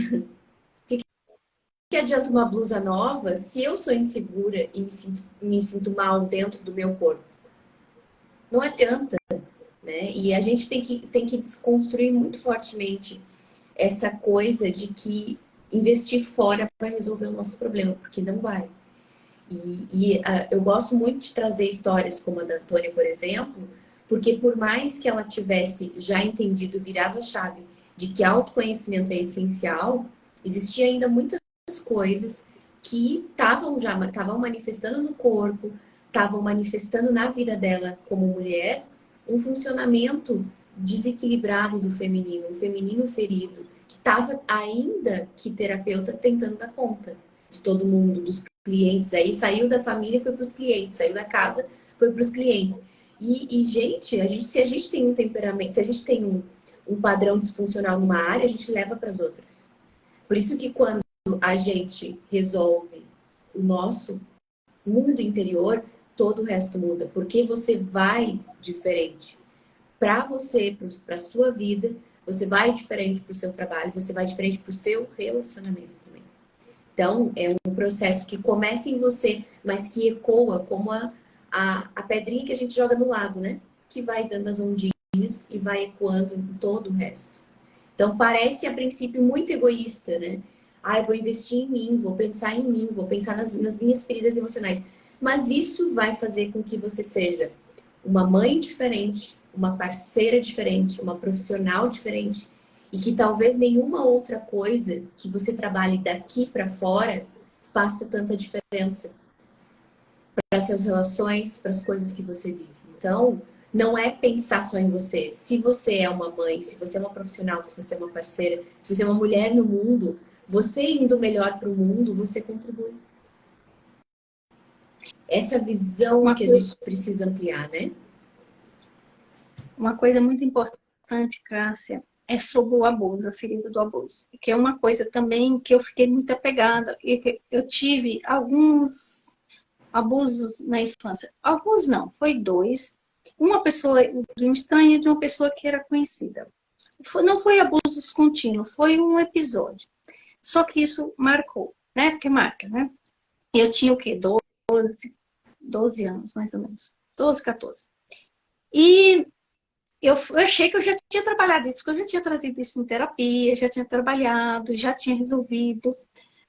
Que adianta uma blusa nova se eu sou insegura e me sinto mal dentro do meu corpo? Não adianta, né? E a gente tem que desconstruir muito fortemente essa coisa de que investir fora vai resolver o nosso problema, porque não vai. Eu gosto muito de trazer histórias como a da Antônia, por exemplo, porque por mais que ela tivesse já entendido, virado a chave de que autoconhecimento é essencial, existia ainda muitas coisas que estavam manifestando no corpo, estavam manifestando na vida dela como mulher, um funcionamento desequilibrado do feminino, um feminino ferido, que estava ainda que terapeuta tentando dar conta de todo mundo, dos clientes. Aí saiu da família e foi para os clientes, saiu da casa, foi para os clientes. Gente, se a gente tem um temperamento, se a gente tem um padrão disfuncional numa área, a gente leva para as outras. Por isso que quando a gente resolve o nosso mundo interior, todo o resto muda, porque você vai diferente para você, para a sua vida, você vai diferente para o seu trabalho, você vai diferente para o seu relacionamento também. Então, é um processo que começa em você, mas que ecoa como a pedrinha que a gente joga no lago, né? Que vai dando as ondinhas e vai ecoando em todo o resto. Então, parece a princípio muito egoísta, né? Ah, eu vou investir em mim, vou pensar em mim, vou pensar nas minhas feridas emocionais. Mas isso vai fazer com que você seja uma mãe diferente, uma parceira diferente, uma profissional diferente e que talvez nenhuma outra coisa que você trabalhe daqui para fora faça tanta diferença para suas relações, para as coisas que você vive. Então, não é pensar só em você. Se você é uma mãe, se você é uma profissional, se você é uma parceira, se você é uma mulher no mundo, Você indo melhor para o mundo, você contribui. Essa visão Uma que a coisa, gente precisa ampliar, né? uma coisa muito importante, Cássia, é sobre o abuso, a ferida do abuso. Que é uma coisa também que eu fiquei muito apegada. E que eu tive alguns abusos na infância. Alguns não, foi dois. Uma pessoa de um estranho e de uma pessoa que era conhecida. Não foi abusos contínuos, foi um episódio. Só que isso marcou, né? Porque marca, né? Eu tinha o quê? 12 anos, mais ou menos. 12, 14. E eu achei que eu já tinha trabalhado isso, que eu já tinha trazido isso em terapia, já tinha trabalhado, já tinha resolvido.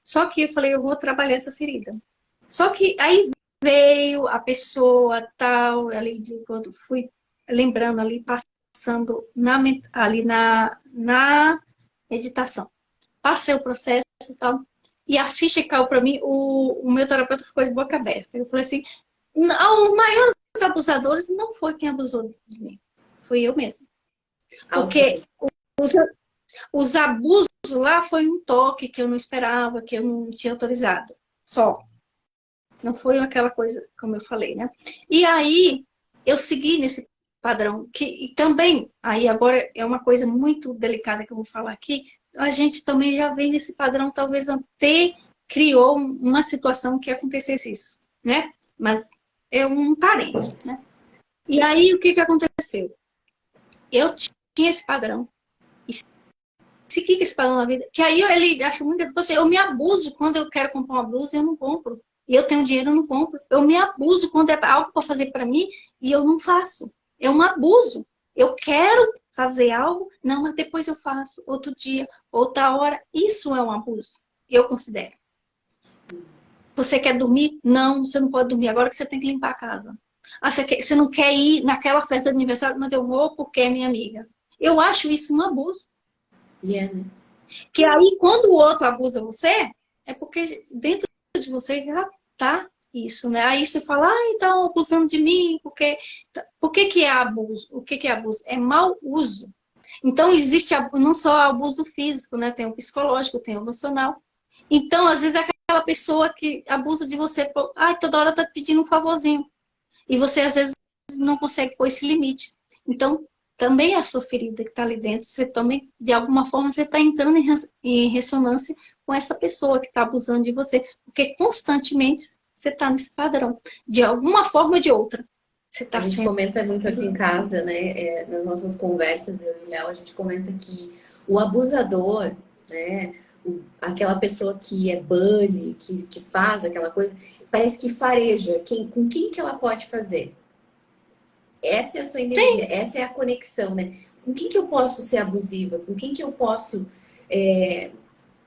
Só que eu falei, eu vou trabalhar essa ferida. Só que aí veio a pessoa tal, ali de quando fui lembrando ali, passando ali na meditação. Passei o processo e tal. E a ficha caiu para mim, o meu terapeuta ficou de boca aberta. Eu falei assim, não, o maior dos abusadores não foi quem abusou de mim. Fui eu mesma. Porque Autoabuso. os, os abusos lá foi um toque que eu não esperava, que eu não tinha autorizado. Só. Não foi aquela coisa, como eu falei, né? E aí, eu segui nesse padrão, que e também, aí agora é uma coisa muito delicada que eu vou falar aqui, a gente também já vem nesse padrão, talvez até criou uma situação que acontecesse isso, né? Mas é um parente, né? E aí, o que que aconteceu? Eu tinha esse padrão, e segui esse padrão na vida, que aí ele acha muito, assim, eu me abuso quando eu quero comprar uma blusa, eu não compro. E eu tenho dinheiro, eu não compro. Eu me abuso quando é algo para fazer para mim e eu não faço. É um abuso. Eu quero fazer algo, não, mas depois eu faço, outro dia, outra hora. Isso é um abuso. Eu considero. Você quer dormir? Não, você não pode dormir agora que você tem que limpar a casa. Ah, você não quer ir naquela festa de aniversário, mas eu vou porque é minha amiga. Eu acho isso um abuso. E é, né? Que aí, quando o outro abusa você, é porque dentro de você já tá isso, né? Aí você fala, ah, então abusando de mim, porque... Por que que é abuso? O que que é abuso? É mau uso. Então, existe não só abuso físico, né? Tem o psicológico, tem o emocional. Então, às vezes, é aquela pessoa que abusa de você, ah, toda hora tá pedindo um favorzinho. E você, às vezes, não consegue pôr esse limite. Então, também é a sua ferida que está ali dentro, você também, de alguma forma, você está entrando em ressonância com essa pessoa que está abusando de você. Porque constantemente você está nesse padrão. De alguma forma ou de outra. Você A está gente sendo. comenta muito aqui em casa, né? Nas nossas conversas, eu e o Léo, a gente comenta que o abusador, né? Aquela pessoa que é bully, que faz aquela coisa, parece que fareja com quem que ela pode fazer. Essa é a sua energia, essa é a conexão, né? Com quem que eu posso ser abusiva? Com quem que eu posso é,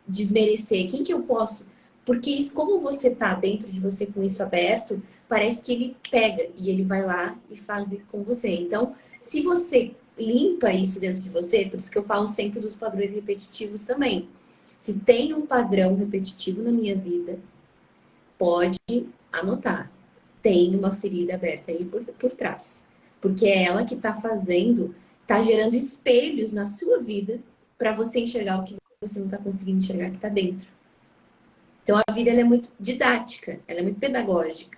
desmerecer? Quem que eu posso? Porque isso, como você tá dentro de você com isso aberto, parece que ele pega e ele vai lá e faz com você. Então, se você limpa isso dentro de você, por isso que eu falo sempre dos padrões repetitivos também. Se tem um padrão repetitivo na minha vida, pode anotar. Tem uma ferida aberta aí por trás. Porque é ela que está fazendo, está gerando espelhos na sua vida para você enxergar o que você não está conseguindo enxergar que está dentro. Então a vida ela é muito didática, ela é muito pedagógica.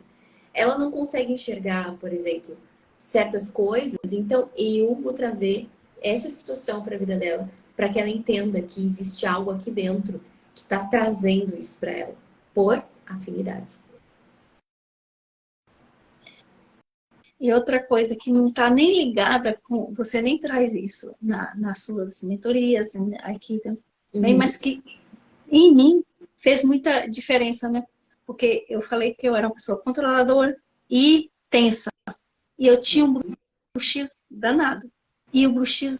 Ela não consegue enxergar, por exemplo, certas coisas, então eu vou trazer essa situação para a vida dela, para que ela entenda que existe algo aqui dentro que está trazendo isso para ela, por afinidade. E outra coisa que não está nem ligada com. Você nem traz isso nas suas mentorias, aqui também, Uhum. mas que em mim fez muita diferença, né? Porque eu falei que eu era uma pessoa controladora e tensa. E eu tinha um bruxismo danado. E o bruxismo,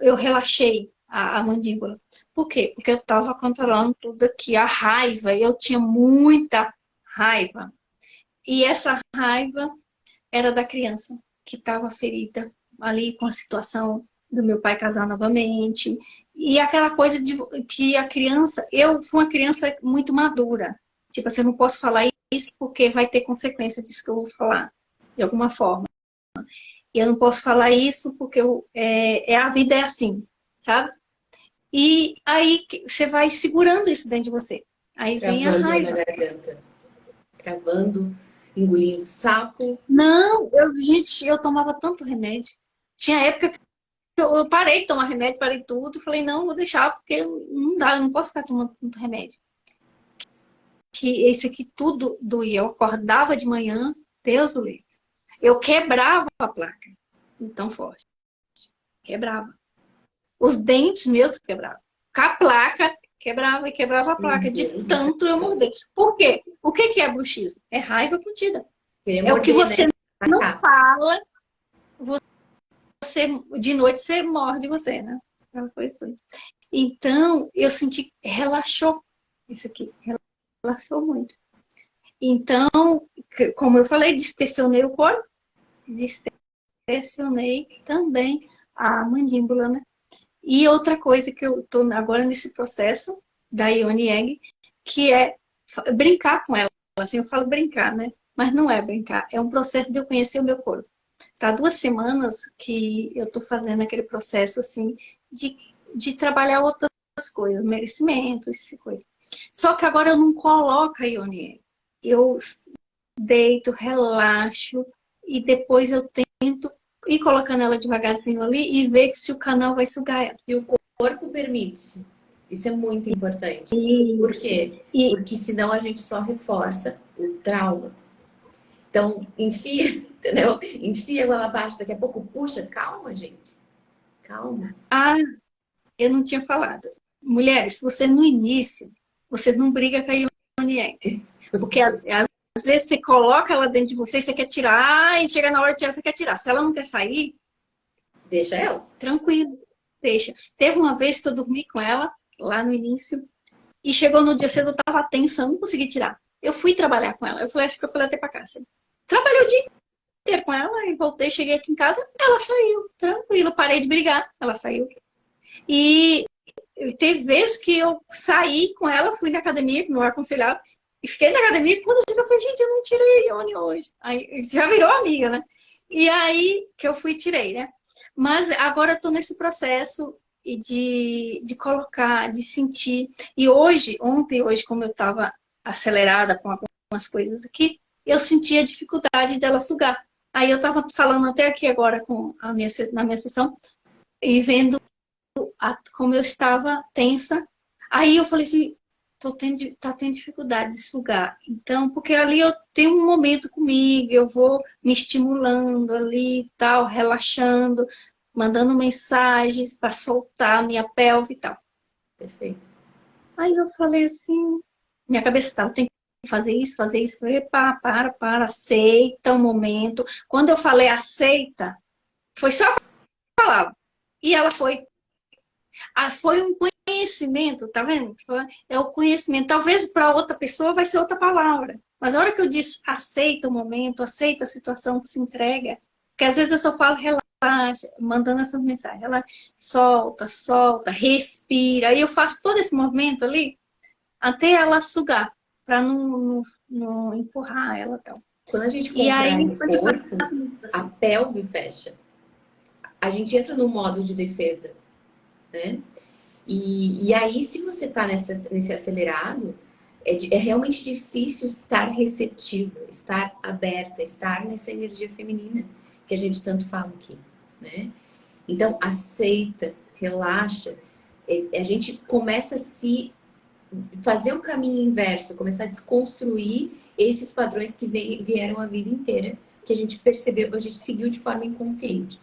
eu relaxei a mandíbula. Por quê? Porque eu estava controlando tudo aqui, a raiva. Eu tinha muita raiva. E essa raiva era da criança que estava ferida ali com a situação do meu pai casar novamente. E aquela coisa de que a criança, eu fui uma criança muito madura. Tipo assim, eu não posso falar isso porque vai ter consequência disso que eu vou falar, de alguma forma. E eu não posso falar isso porque a vida é assim, sabe? E aí você vai segurando isso dentro de você. Aí vem a Travando na raiva. garganta. Travando, engolindo sapo. Não, gente, eu tomava tanto remédio. Tinha época que eu parei de tomar remédio, parei tudo. Falei, não, vou deixar, porque não dá, eu não posso ficar tomando tanto remédio. Que esse aqui tudo doía. Eu acordava de manhã, Deus o livre. Eu quebrava a placa. Tão forte. Quebrava. Os dentes meus quebravam. Com a placa, quebrava e quebrava a Meu placa. De Deus do céu. tanto eu morder. Por quê? O que é bruxismo? É raiva contida. Queria É o que morder, né? você não Atacar. fala, você, de noite você morde você, né? Aquela coisa toda. Então, eu senti, relaxou isso aqui. Relaxou muito. Então, como eu falei, distorcionei o corpo, distorcionei também a mandíbula, né? E outra coisa que eu tô agora nesse processo da Ione Egg, que é brincar com ela. Assim, eu falo brincar, né? Mas não é brincar, é um processo de eu conhecer o meu corpo. Tá 2 semanas que eu tô fazendo aquele processo, assim, de trabalhar outras coisas, merecimento, esse coisa. Só que agora eu não coloco a Ione Egg. Eu deito, relaxo e depois eu tento ir colocando ela devagarzinho ali e ver se o canal vai sugar ela. Se o corpo permite. Isso é muito importante. Por Isso. quê? E Porque senão a gente só reforça o trauma. Então, enfia, entendeu? Enfia ela abaixo, daqui a pouco puxa. Calma, gente. Calma. ah, eu não tinha falado. Mulheres, você no início, você não briga com a Ione, porque às vezes você coloca ela dentro de você, você quer tirar, e chega na hora de tirar, você quer tirar. Se ela não quer sair, Deixa ela. tranquilo, deixa. Teve uma vez que eu dormi com ela, lá no início, e chegou no dia cedo, eu tava tensa, eu não consegui tirar. Eu fui trabalhar com ela. Eu falei, acho que eu falei até pra casa. Trabalhei o dia inteiro com ela e voltei, cheguei aqui em casa, ela saiu, tranquilo, parei de brigar, ela saiu. E teve vezes que eu saí com ela, fui na academia, que não é aconselhado, e fiquei na academia, e quando eu cheguei, eu falei, gente, eu não tirei a Ione hoje. Aí já virou amiga, né? E aí que eu fui e tirei, né? Mas agora eu tô nesse processo e de colocar, de sentir. E hoje, ontem e hoje, como eu tava acelerada com algumas coisas aqui, eu senti a dificuldade dela sugar. Aí eu tava falando até aqui agora com na minha sessão e vendo como eu estava tensa. Aí eu falei assim, tá tendo dificuldade de sugar. Então, porque ali eu tenho um momento comigo, eu vou me estimulando ali e tal, relaxando, mandando mensagens para soltar minha pelve e tal. Perfeito. Aí eu falei assim, minha cabeça estava, tem que fazer isso, fazer isso. Eu falei, para, aceita o momento. Quando eu falei aceita, foi só a palavra. E ela foi. Foi um conhecimento, tá vendo? É o conhecimento. Talvez para outra pessoa vai ser outra palavra. Mas a hora que eu disse aceita o momento, aceita a situação, se entrega. Porque às vezes eu só falo relaxa, mandando essas mensagens. Relaxa, solta, solta, respira. E eu faço todo esse movimento ali até ela sugar, para não empurrar ela e tal. Quando a gente E contrai aí, o corpo, a pelve fecha. A gente entra no modo de defesa, né? E aí, se você tá nesse acelerado, é realmente difícil estar receptiva, estar aberta, estar nessa energia feminina que a gente tanto fala aqui, né? Então, aceita, relaxa. A gente começa a se fazer o caminho inverso, começar a desconstruir esses padrões que vieram a vida inteira, que a gente percebeu, a gente seguiu de forma inconsciente.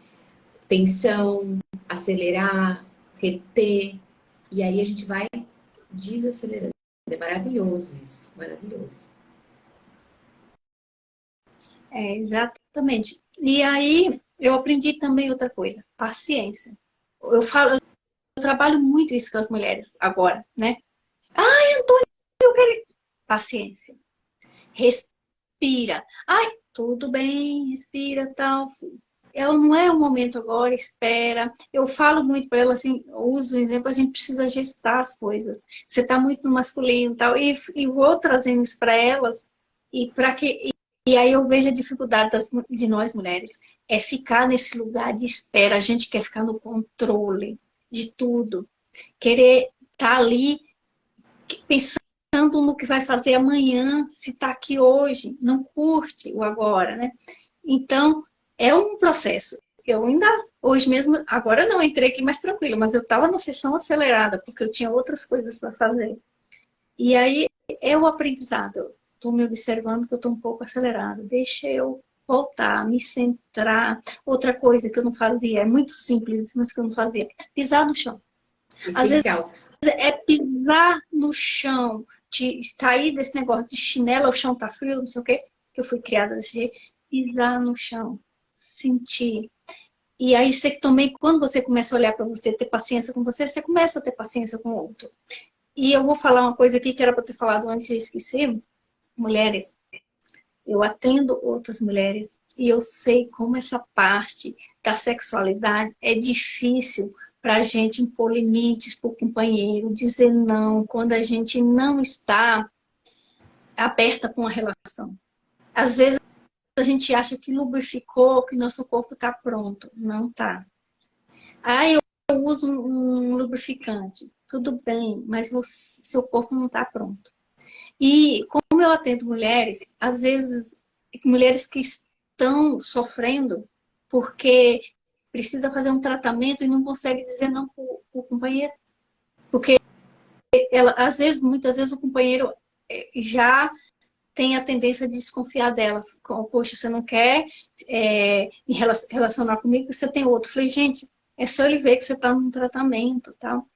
Tensão, acelerar, reter, e aí a gente vai desacelerando. É maravilhoso isso, maravilhoso. exatamente. E aí, eu aprendi também outra coisa, paciência. Eu trabalho muito isso com as mulheres agora, né? Ai, Antônio, eu quero. Paciência. Respira. Ai, tudo bem, respira, tal. Ela não é o momento agora, espera. Eu falo muito para ela assim, eu uso o exemplo, a gente precisa gestar as coisas. Você está muito no masculino e tal. E vou trazendo isso para elas e para que. E aí eu vejo a dificuldade de nós mulheres é ficar nesse lugar de espera. A gente quer ficar no controle de tudo. querer estar ali pensando no que vai fazer amanhã, se está aqui hoje, não curte o agora, né? Então, é um processo. Eu ainda, hoje mesmo, agora não, entrei aqui mais tranquila, mas eu estava na sessão acelerada, porque eu tinha outras coisas para fazer. E aí, é o aprendizado. Estou me observando que eu estou um pouco acelerada. Deixa eu voltar, me centrar. Outra coisa que eu não fazia, é muito simples, mas que eu não fazia, pisar no chão. Às vezes Essencial. é pisar no chão, de sair desse negócio de chinelo, o chão tá frio, não sei o quê, que eu fui criada desse jeito. Pisar no chão, sentir. E aí você também, quando você começa a olhar para você, ter paciência com você, você começa a ter paciência com o outro. E eu vou falar uma coisa aqui que era para ter falado antes de esquecer. Mulheres, eu atendo outras mulheres e eu sei como essa parte da sexualidade é difícil para a gente impor limites para o companheiro, dizer não, quando a gente não está aberta com a relação. Às vezes a gente acha que lubrificou, que nosso corpo está pronto. Não está. Ah, eu uso um lubrificante. Tudo bem, mas seu corpo não está pronto. E como eu atendo mulheres, às vezes, mulheres que estão sofrendo porque precisa fazer um tratamento e não consegue dizer não para o companheiro. Porque ela, às vezes, muitas vezes o companheiro já tem a tendência de desconfiar dela. Poxa, você não quer me relacionar comigo, você tem outro. Eu falei, gente, é só ele ver que você está num tratamento, tal.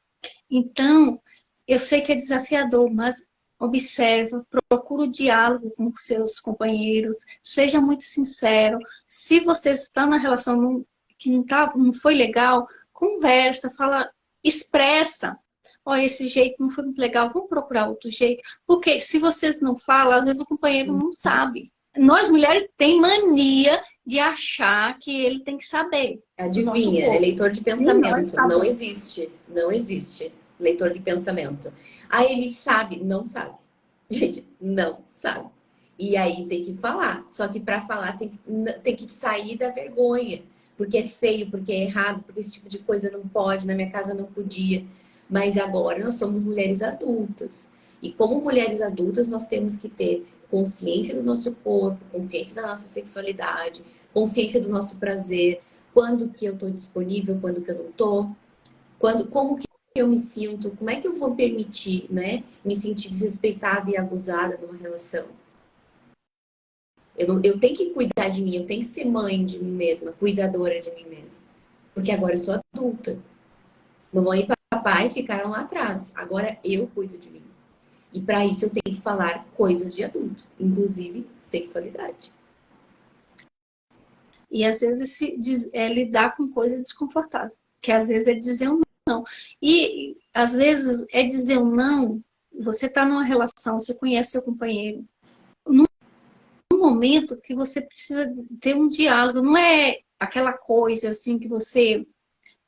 Então, eu sei que é desafiador, mas observa, procura o diálogo com seus companheiros, seja muito sincero. Se você está na relação que não foi legal, conversa, fala, expressa. Olha, esse jeito não foi muito legal, vamos procurar outro jeito. Porque se vocês não falam, às vezes o companheiro não sabe. Nós mulheres tem mania de achar que ele tem que saber do nosso Adivinha, é corpo. leitor de E nós pensamento. Não sabemos. existe. Não existe leitor de pensamento. Aí ele sabe, não sabe. Gente, não sabe. E aí tem que falar. Só que para falar tem que sair da vergonha. Porque é feio, porque é errado, porque esse tipo de coisa não pode, na minha casa não podia. Mas agora nós somos mulheres adultas. E como mulheres adultas, nós temos que ter consciência do nosso corpo, consciência da nossa sexualidade, consciência do nosso prazer, quando que eu estou disponível, quando que eu não estou, como que eu me sinto, como é que eu vou permitir, né, me sentir desrespeitada e abusada numa relação. Eu tenho que cuidar de mim, eu tenho que ser mãe de mim mesma, cuidadora de mim mesma. Porque agora eu sou adulta. Mamãe e papai ficaram lá atrás. Agora eu cuido de mim. E para isso eu tenho que falar coisas de adulto, inclusive sexualidade. E às vezes lidar com coisa desconfortável, que às vezes é dizer um não. E às vezes é dizer um não, você está numa relação, você conhece seu companheiro, num momento que você precisa ter um diálogo, não é aquela coisa assim que você...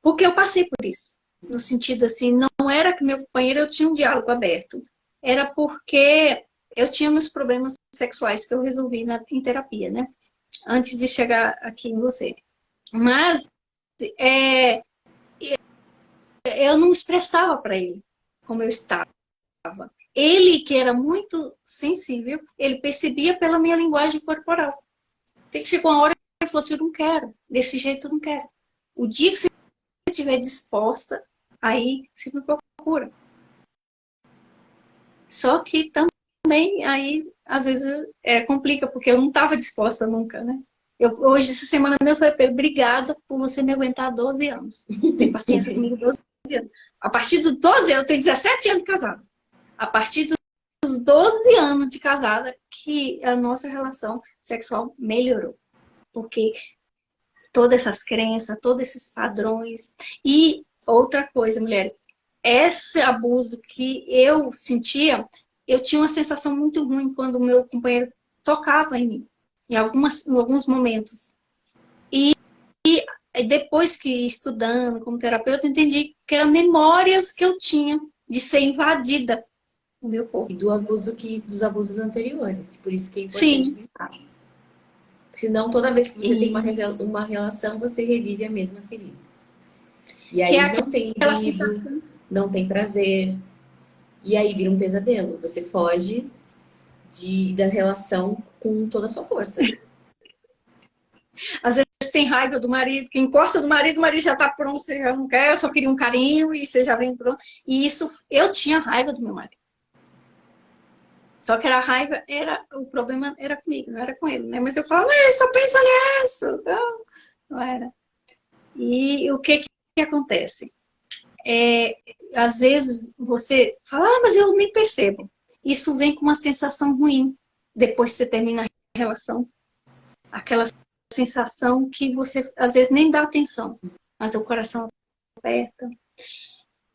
Porque eu passei por isso, no sentido assim, não era que meu companheiro, eu tinha um diálogo aberto, era porque eu tinha meus problemas sexuais que eu resolvi em terapia, né? Antes de chegar aqui em você. Mas eu não expressava para ele como eu estava. Ele, que era muito sensível, ele percebia pela minha linguagem corporal. Tem que chegar uma hora que ele falou assim, eu não quero, desse jeito eu não quero. O dia que você estiver disposta, aí você me procura. Só que também, aí, às vezes, complica, porque eu não estava disposta nunca, né? Hoje, essa semana, eu falei para ele, obrigada por você me aguentar 12 anos. Tem paciência comigo 12 anos. A partir dos 12 anos, eu tenho 17 anos de casada. A partir dos 12 anos de casada, que a nossa relação sexual melhorou. Porque todas essas crenças, todos esses padrões. E outra coisa, mulheres, esse abuso que eu sentia, eu tinha uma sensação muito ruim quando o meu companheiro tocava em mim, em alguns momentos. E depois que estudando como terapeuta, eu entendi que eram memórias que eu tinha de ser invadida no meu corpo. E dos abusos anteriores. Por isso que é importante Sim. limpar. Senão, toda vez que você tem Isso. uma relação, você revive a mesma ferida. E Que é aí não tem aquela libido, sensação. não tem prazer. E aí vira um pesadelo. Você foge da relação com toda a sua força. Às vezes tem raiva do marido, que encosta do marido, o marido já tá pronto, você já não quer, eu só queria um carinho e você já vem pronto. E isso, eu tinha raiva do meu marido. Só que a raiva o problema era comigo, não era com ele, né? Mas eu falava, mas só pensa nisso. Não era. E o que acontece? Às vezes você fala, mas eu nem percebo. Isso vem com uma sensação ruim depois que você termina a relação. Aquela sensação que você às vezes nem dá atenção, mas o coração aperta.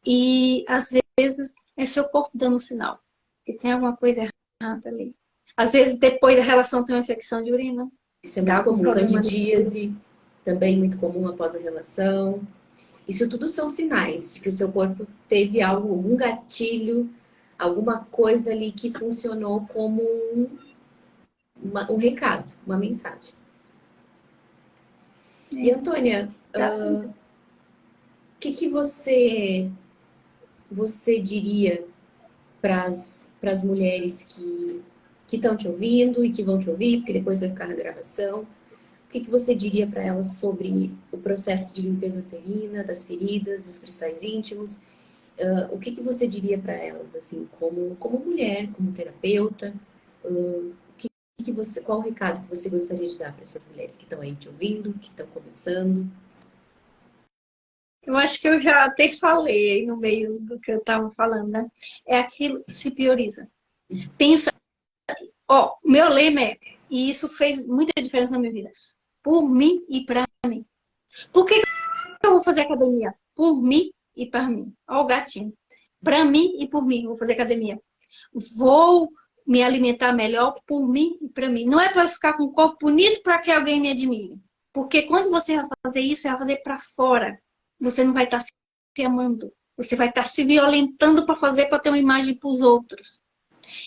E às vezes é seu corpo dando um sinal que tem alguma coisa errada ali. Às vezes depois da relação tem uma infecção de urina. Isso é muito comum. Candidíase, também muito comum após a relação. Isso tudo são sinais de que o seu corpo teve algum gatilho, alguma coisa ali que funcionou como um recado, uma mensagem. E, Antônia, o que você diria para as mulheres que estão te ouvindo e que vão te ouvir, porque depois vai ficar na gravação? O que você diria para elas sobre o processo de limpeza uterina, das feridas, dos cristais íntimos? O que você diria para elas, assim, como mulher, como terapeuta? Qual o recado que você gostaria de dar para essas mulheres que estão aí te ouvindo, que estão começando? Eu acho que eu já até falei no meio do que eu estava falando, né? É aquilo que se prioriza. Pensa, meu lema é, e isso fez muita diferença na minha vida, por mim e para mim. Por que eu vou fazer academia? Por mim e para mim. Olha o gatinho. Para mim e por mim, eu vou fazer academia. Vou me alimentar melhor por mim e para mim. Não é para ficar com o corpo bonito para que alguém me admire. Porque quando você vai fazer isso, você vai fazer para fora. Você não vai estar se amando. Você vai estar se violentando para fazer, para ter uma imagem para os outros.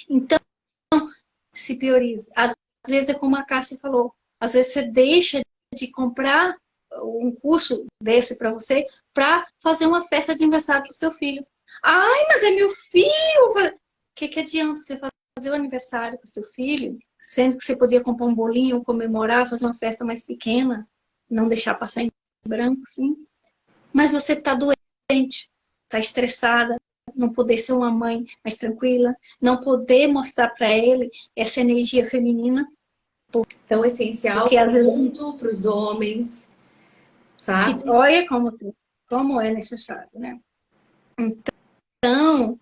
Então, se priorize. Às vezes é como a Cássia falou. Às vezes você deixa de comprar um curso desse para você para fazer uma festa de aniversário para o seu filho. Ai, mas é meu filho! O que adianta você fazer o aniversário com o seu filho, sendo que você podia comprar um bolinho, comemorar, fazer uma festa mais pequena, não deixar passar em branco, sim? Mas você está doente, está estressada, não poder ser uma mãe mais tranquila, não poder mostrar para ele essa energia feminina. Tão essencial para o mundo, para os homens, sabe? Olha como é necessário, né? Então,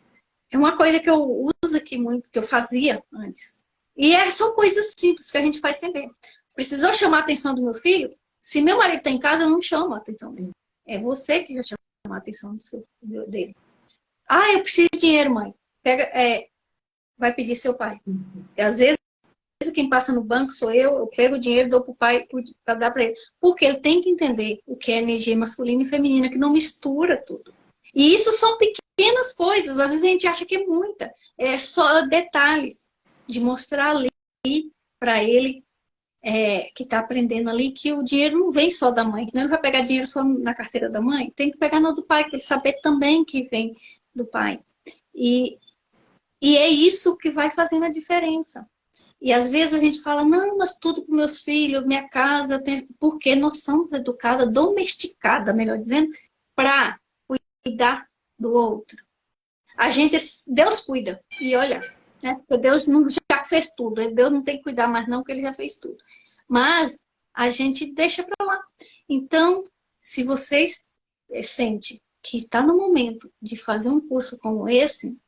é uma coisa que eu uso aqui muito, que eu fazia antes. E são coisas simples que a gente faz sem ver. Precisou chamar a atenção do meu filho? Se meu marido está em casa, eu não chamo a atenção dele. É você que vai chamar a atenção dele. Ah, eu preciso de dinheiro, mãe. Vai pedir seu pai. Às vezes, quem passa no banco sou eu pego o dinheiro e dou pro pai para dar para ele. Porque ele tem que entender o que é energia masculina e feminina, que não mistura tudo. E isso são pequenas coisas, às vezes a gente acha que é muita. É só detalhes de mostrar ali para ele que está aprendendo ali que o dinheiro não vem só da mãe, que não ele vai pegar dinheiro só na carteira da mãe, tem que pegar no do pai, para ele saber também que vem do pai. E é isso que vai fazendo a diferença. E às vezes a gente fala, não, mas tudo para meus filhos, minha casa, porque nós somos educadas, domesticadas, melhor dizendo, para cuidar do outro. Deus cuida. E olha, né? Porque Deus não, já fez tudo. Deus não tem que cuidar mais não, porque ele já fez tudo. Mas a gente deixa para lá. Então, se vocês sentem que está no momento de fazer um curso como esse,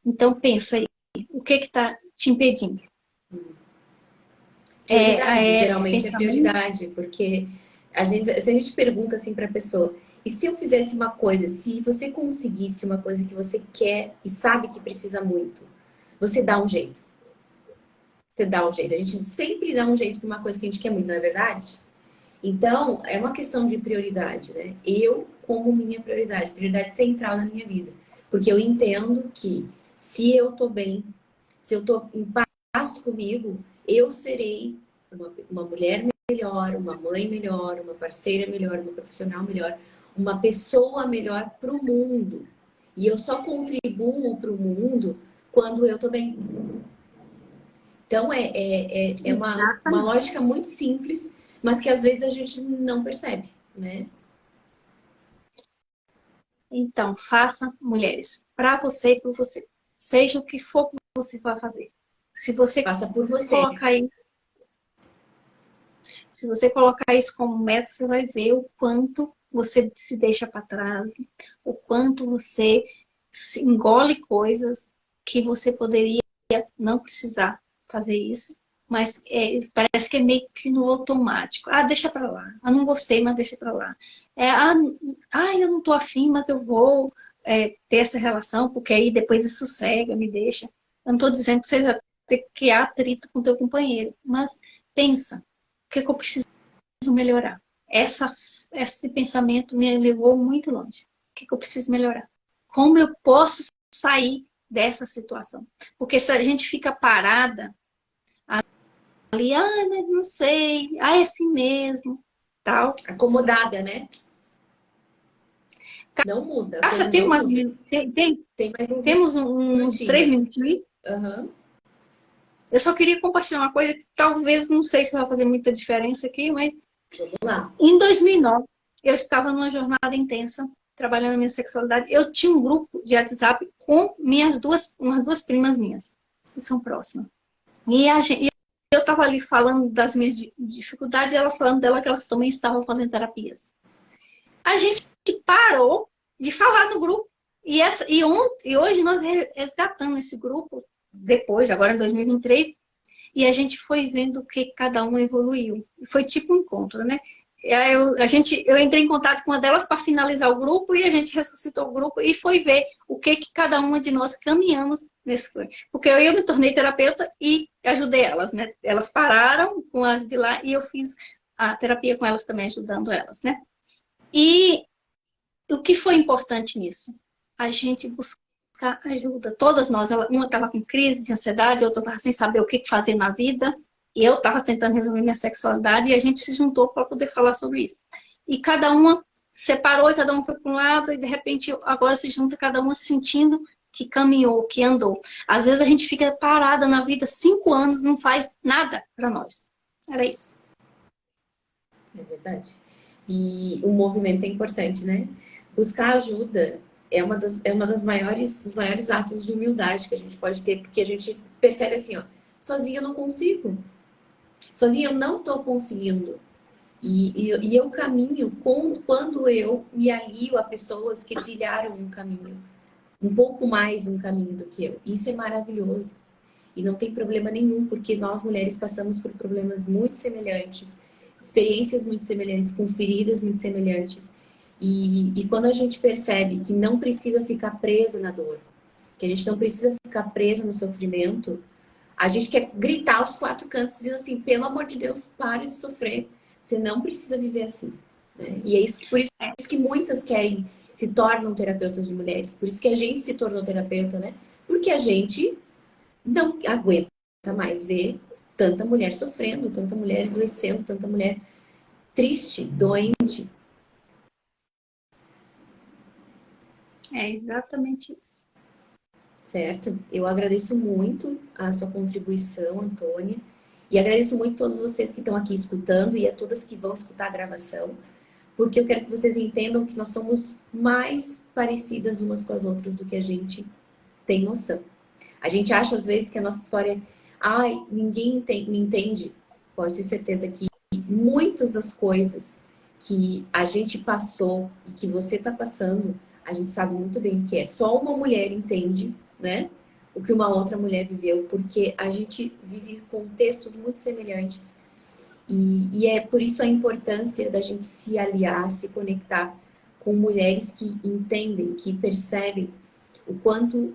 então pensa aí, o que está te impedindo? Geralmente é prioridade, porque se a gente pergunta assim para a pessoa, e se eu fizesse uma coisa, se você conseguisse uma coisa que você quer e sabe que precisa muito, você dá um jeito. Você dá um jeito. A gente sempre dá um jeito para uma coisa que a gente quer muito, não é verdade? Então, é uma questão de prioridade, né? Eu, como minha prioridade central na minha vida. Porque eu entendo que se eu tô bem, se eu tô em paz comigo, eu serei uma mulher melhor, uma mãe melhor, uma parceira melhor, uma profissional melhor, uma pessoa melhor para o mundo. E eu só contribuo para o mundo quando eu tô bem. Então, é uma Exatamente. lógica muito simples, mas que às vezes a gente não percebe, né? Então, faça, mulheres, para você e por você. Seja o que for que você vai fazer. Se você Faça por você. colocar aí, se você colocar isso como meta, você vai ver o quanto você se deixa para trás, o quanto você engole coisas que você poderia não precisar fazer isso, mas parece que é meio que no automático. Ah, deixa para lá. Ah, não gostei, mas deixa para lá. Eu não tô afim, mas eu vou ter essa relação, porque aí depois isso sossega, me deixa. Eu não estou dizendo que você vai ter que criar atrito com o teu companheiro, mas pensa, o que, que eu preciso melhorar? Esse pensamento me levou muito longe. O que, que eu preciso melhorar? Como eu posso sair dessa situação? Porque se a gente fica parada ali, mas não sei, é assim mesmo, tal. Acomodada, né? Não muda, a Cássia, coisa não muda. Tem mais uns temos uns 3 minutinhos. minutinhos aí. Uhum. Eu só queria compartilhar uma coisa que talvez, não sei se vai fazer muita diferença aqui, mas Vamos lá. em 2009, eu estava numa jornada intensa, trabalhando na minha sexualidade. Eu tinha um grupo de WhatsApp com umas duas primas minhas, que são próximas. E eu estava ali falando das minhas dificuldades, e elas falando dela que elas também estavam fazendo terapias. A gente parou de falar no grupo. E hoje nós resgatamos esse grupo, depois, agora em 2023, e a gente foi vendo o que cada uma evoluiu. Foi tipo um encontro, né? Eu entrei em contato com uma delas para finalizar o grupo e a gente ressuscitou o grupo e foi ver o que cada uma de nós caminhamos nesse. Porque eu me tornei terapeuta e ajudei elas, né? Elas pararam com as de lá e eu fiz a terapia com elas também, ajudando elas, né? E o que foi importante nisso? A gente buscar ajuda. Todas nós, uma estava com crise de ansiedade, outra estava sem saber o que fazer na vida, e eu estava tentando resolver minha sexualidade, e a gente se juntou para poder falar sobre isso. E cada uma separou, e cada uma foi para um lado, e de repente agora se junta cada uma sentindo que caminhou, que andou. Às vezes a gente fica parada na vida 5 anos, não faz nada para nós. Era isso. É verdade. E o movimento é importante, né? Buscar ajuda é uma dos maiores atos de humildade que a gente pode ter, porque a gente percebe assim, ó, sozinha eu não consigo. Sozinha eu não tô conseguindo. E eu caminho quando eu me alio a pessoas que trilharam um caminho, um pouco mais um caminho do que eu. Isso é maravilhoso. E não tem problema nenhum, porque nós mulheres passamos por problemas muito semelhantes, experiências muito semelhantes, com feridas muito semelhantes. E quando a gente percebe que não precisa ficar presa na dor, que a gente não precisa ficar presa no sofrimento, a gente quer gritar aos quatro cantos, dizendo assim, pelo amor de Deus, pare de sofrer. Você não precisa viver assim. Né? E é isso, por isso que muitas querem, se tornam terapeutas de mulheres. Por isso que a gente se tornou terapeuta, né? Porque a gente não aguenta mais ver tanta mulher sofrendo, tanta mulher adoecendo, tanta mulher triste, doente. É exatamente isso. Certo? Eu agradeço muito a sua contribuição, Antônia, e agradeço muito a todos vocês que estão aqui escutando e a todas que vão escutar a gravação, porque eu quero que vocês entendam que nós somos mais parecidas umas com as outras do que a gente tem noção. A gente acha às vezes que a nossa história, ninguém me entende. Pode ter certeza que muitas das coisas que a gente passou e que você está passando, a gente sabe muito bem o que é. Só uma mulher entende, né? O que uma outra mulher viveu, porque a gente vive contextos muito semelhantes. E é por isso a importância da gente se aliar, se conectar com mulheres que entendem, que percebem o quanto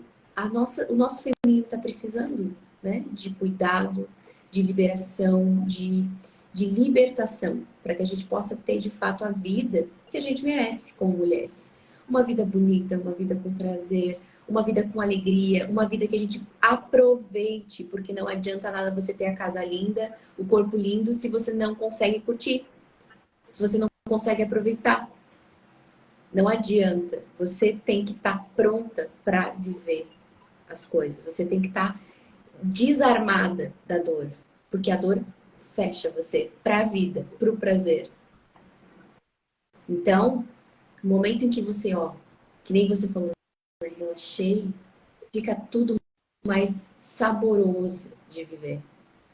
o nosso feminino está precisando, né? De cuidado, de liberação, de libertação, para que a gente possa ter de fato a vida que a gente merece como mulheres. Uma vida bonita, uma vida com prazer, uma vida com alegria, uma vida que a gente aproveite, porque não adianta nada você ter a casa linda, o corpo lindo, se você não consegue curtir, se você não consegue aproveitar. Não adianta. Você tem que estar pronta para viver as coisas. Você tem que estar desarmada da dor. Porque a dor fecha você para a vida, para o prazer. Então, no momento em que você, ó, que nem você falou, eu relaxei, fica tudo mais saboroso de viver.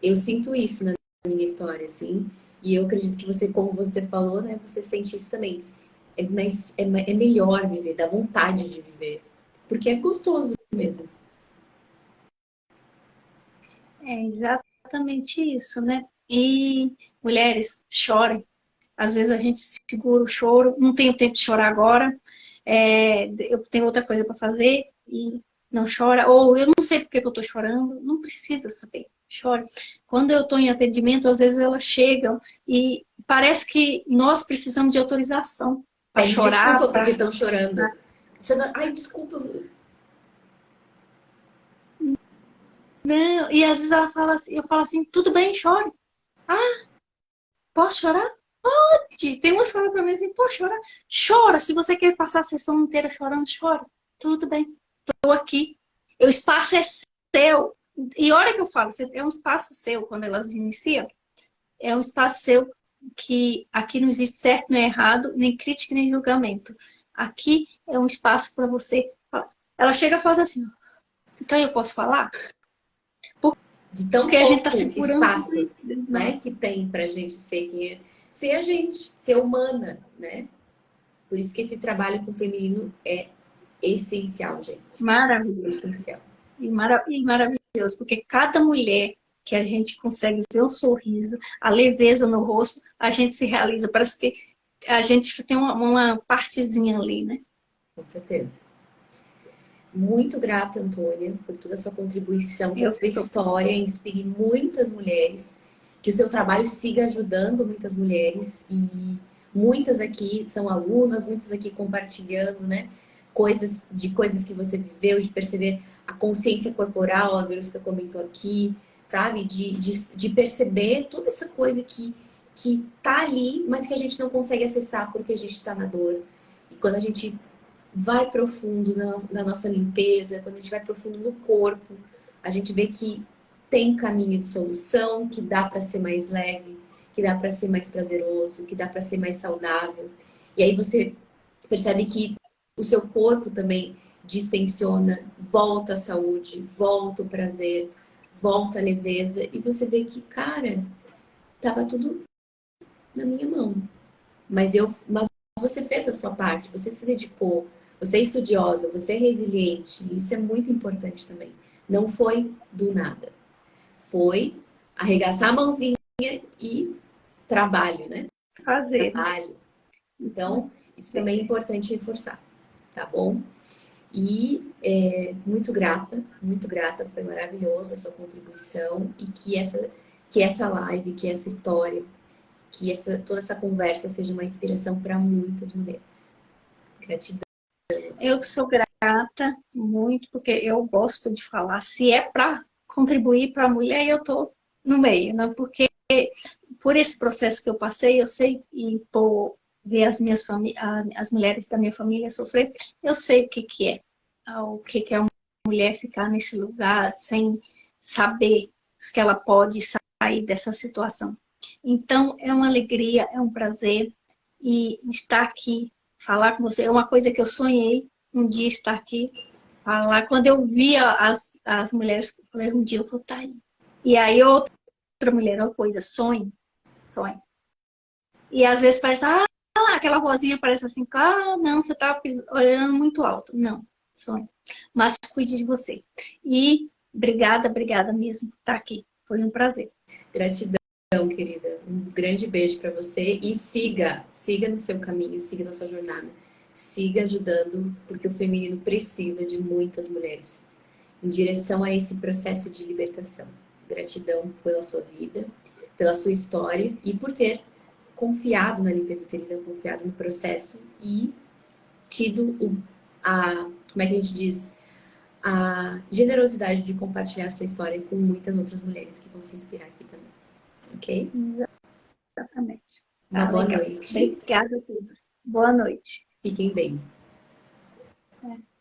Eu sinto isso na minha história, assim, e eu acredito que você, como você falou, né, você sente isso também. É melhor viver, dá vontade de viver, porque é gostoso mesmo. É exatamente isso, né? E mulheres, chorem. Às vezes a gente segura o choro, não tenho tempo de chorar agora, eu tenho outra coisa para fazer e não chora, ou eu não sei por que eu estou chorando, não precisa saber, chore. Quando eu estou em atendimento, às vezes elas chegam e parece que nós precisamos de autorização para Pede desculpa chorar, porque para... estão chorando. Você não... Ai, desculpa. Não, e às vezes ela fala assim, eu falo assim, tudo bem, chore. Ah, posso chorar? Tem umas que falam pra mim assim, pô, chora. Chora, se você quer passar a sessão inteira chorando, chora. Tudo bem, tô aqui. O espaço é seu. E a hora que eu falo, é um espaço seu, quando elas iniciam, é um espaço seu que aqui não existe certo nem errado, nem crítica nem julgamento. Aqui é um espaço para você. Ela chega e fala assim, então eu posso falar? De tão Porque a gente tá pouco segurando tudo espaço, isso dentro de né, nós. que tem pra gente ser quem é. Ser a gente, ser humana, né? Por isso que esse trabalho com o feminino é essencial, gente. Maravilhoso. Essencial. E maravilhoso, porque cada mulher que a gente consegue ver o sorriso, a leveza no rosto, a gente se realiza. Parece que a gente tem uma partezinha ali, né? Com certeza. Muito grata, Antônia, por toda a sua contribuição, que a Eu sua tô... história inspire muitas mulheres, que o seu trabalho siga ajudando muitas mulheres e muitas aqui são alunas, muitas aqui compartilhando, né? Coisas que você viveu, de perceber a consciência corporal, a Verusca comentou aqui, sabe? De perceber toda essa coisa que tá ali, mas que a gente não consegue acessar porque a gente está na dor. E quando a gente vai profundo na nossa limpeza, quando a gente vai profundo no corpo, a gente vê que tem caminho de solução, que dá para ser mais leve, que dá para ser mais prazeroso, que dá para ser mais saudável. E aí você percebe que o seu corpo também distensiona, volta a saúde, volta o prazer, volta a leveza e você vê que, cara, tava tudo na minha mão. Mas você fez a sua parte, você se dedicou, você é estudiosa, você é resiliente, e isso é muito importante também. Não foi do nada. Foi arregaçar a mãozinha e trabalho, né? Fazer, né? Trabalho. Então, isso também é importante reforçar, tá bom? E muito grata, foi maravilhosa a sua contribuição e que essa live, que essa história, toda essa conversa seja uma inspiração para muitas mulheres. Gratidão. Eu que sou grata muito, porque eu gosto de falar. Se é para contribuir para a mulher, eu tô no meio, né? Porque por esse processo que eu passei, eu sei, e por ver as mulheres da minha família sofrer, eu sei que é. O que é uma mulher ficar nesse lugar sem saber que ela pode sair dessa situação. Então, é uma alegria, é um prazer e estar aqui, falar com você. É uma coisa que eu sonhei um dia estar aqui, falar. Quando eu via as mulheres, eu falei, um dia eu vou estar aí. E aí outra mulher, uma coisa, sonho, sonho. E às vezes parece, aquela vozinha parece assim, não, você está olhando muito alto. Não, sonho. Mas cuide de você. E obrigada, obrigada mesmo por estar aqui. Foi um prazer. Gratidão, querida. Um grande beijo para você e siga no seu caminho, siga na sua jornada. Siga ajudando, porque o feminino precisa de muitas mulheres em direção a esse processo de libertação. Gratidão pela sua vida, pela sua história e por ter confiado na limpeza uterina, confiado no processo e tido como é que a gente diz, a generosidade de compartilhar a sua história com muitas outras mulheres que vão se inspirar aqui também, ok? Exatamente. Uma Tá boa legal. noite. Obrigada a todos. Boa noite. Fiquem bem. É.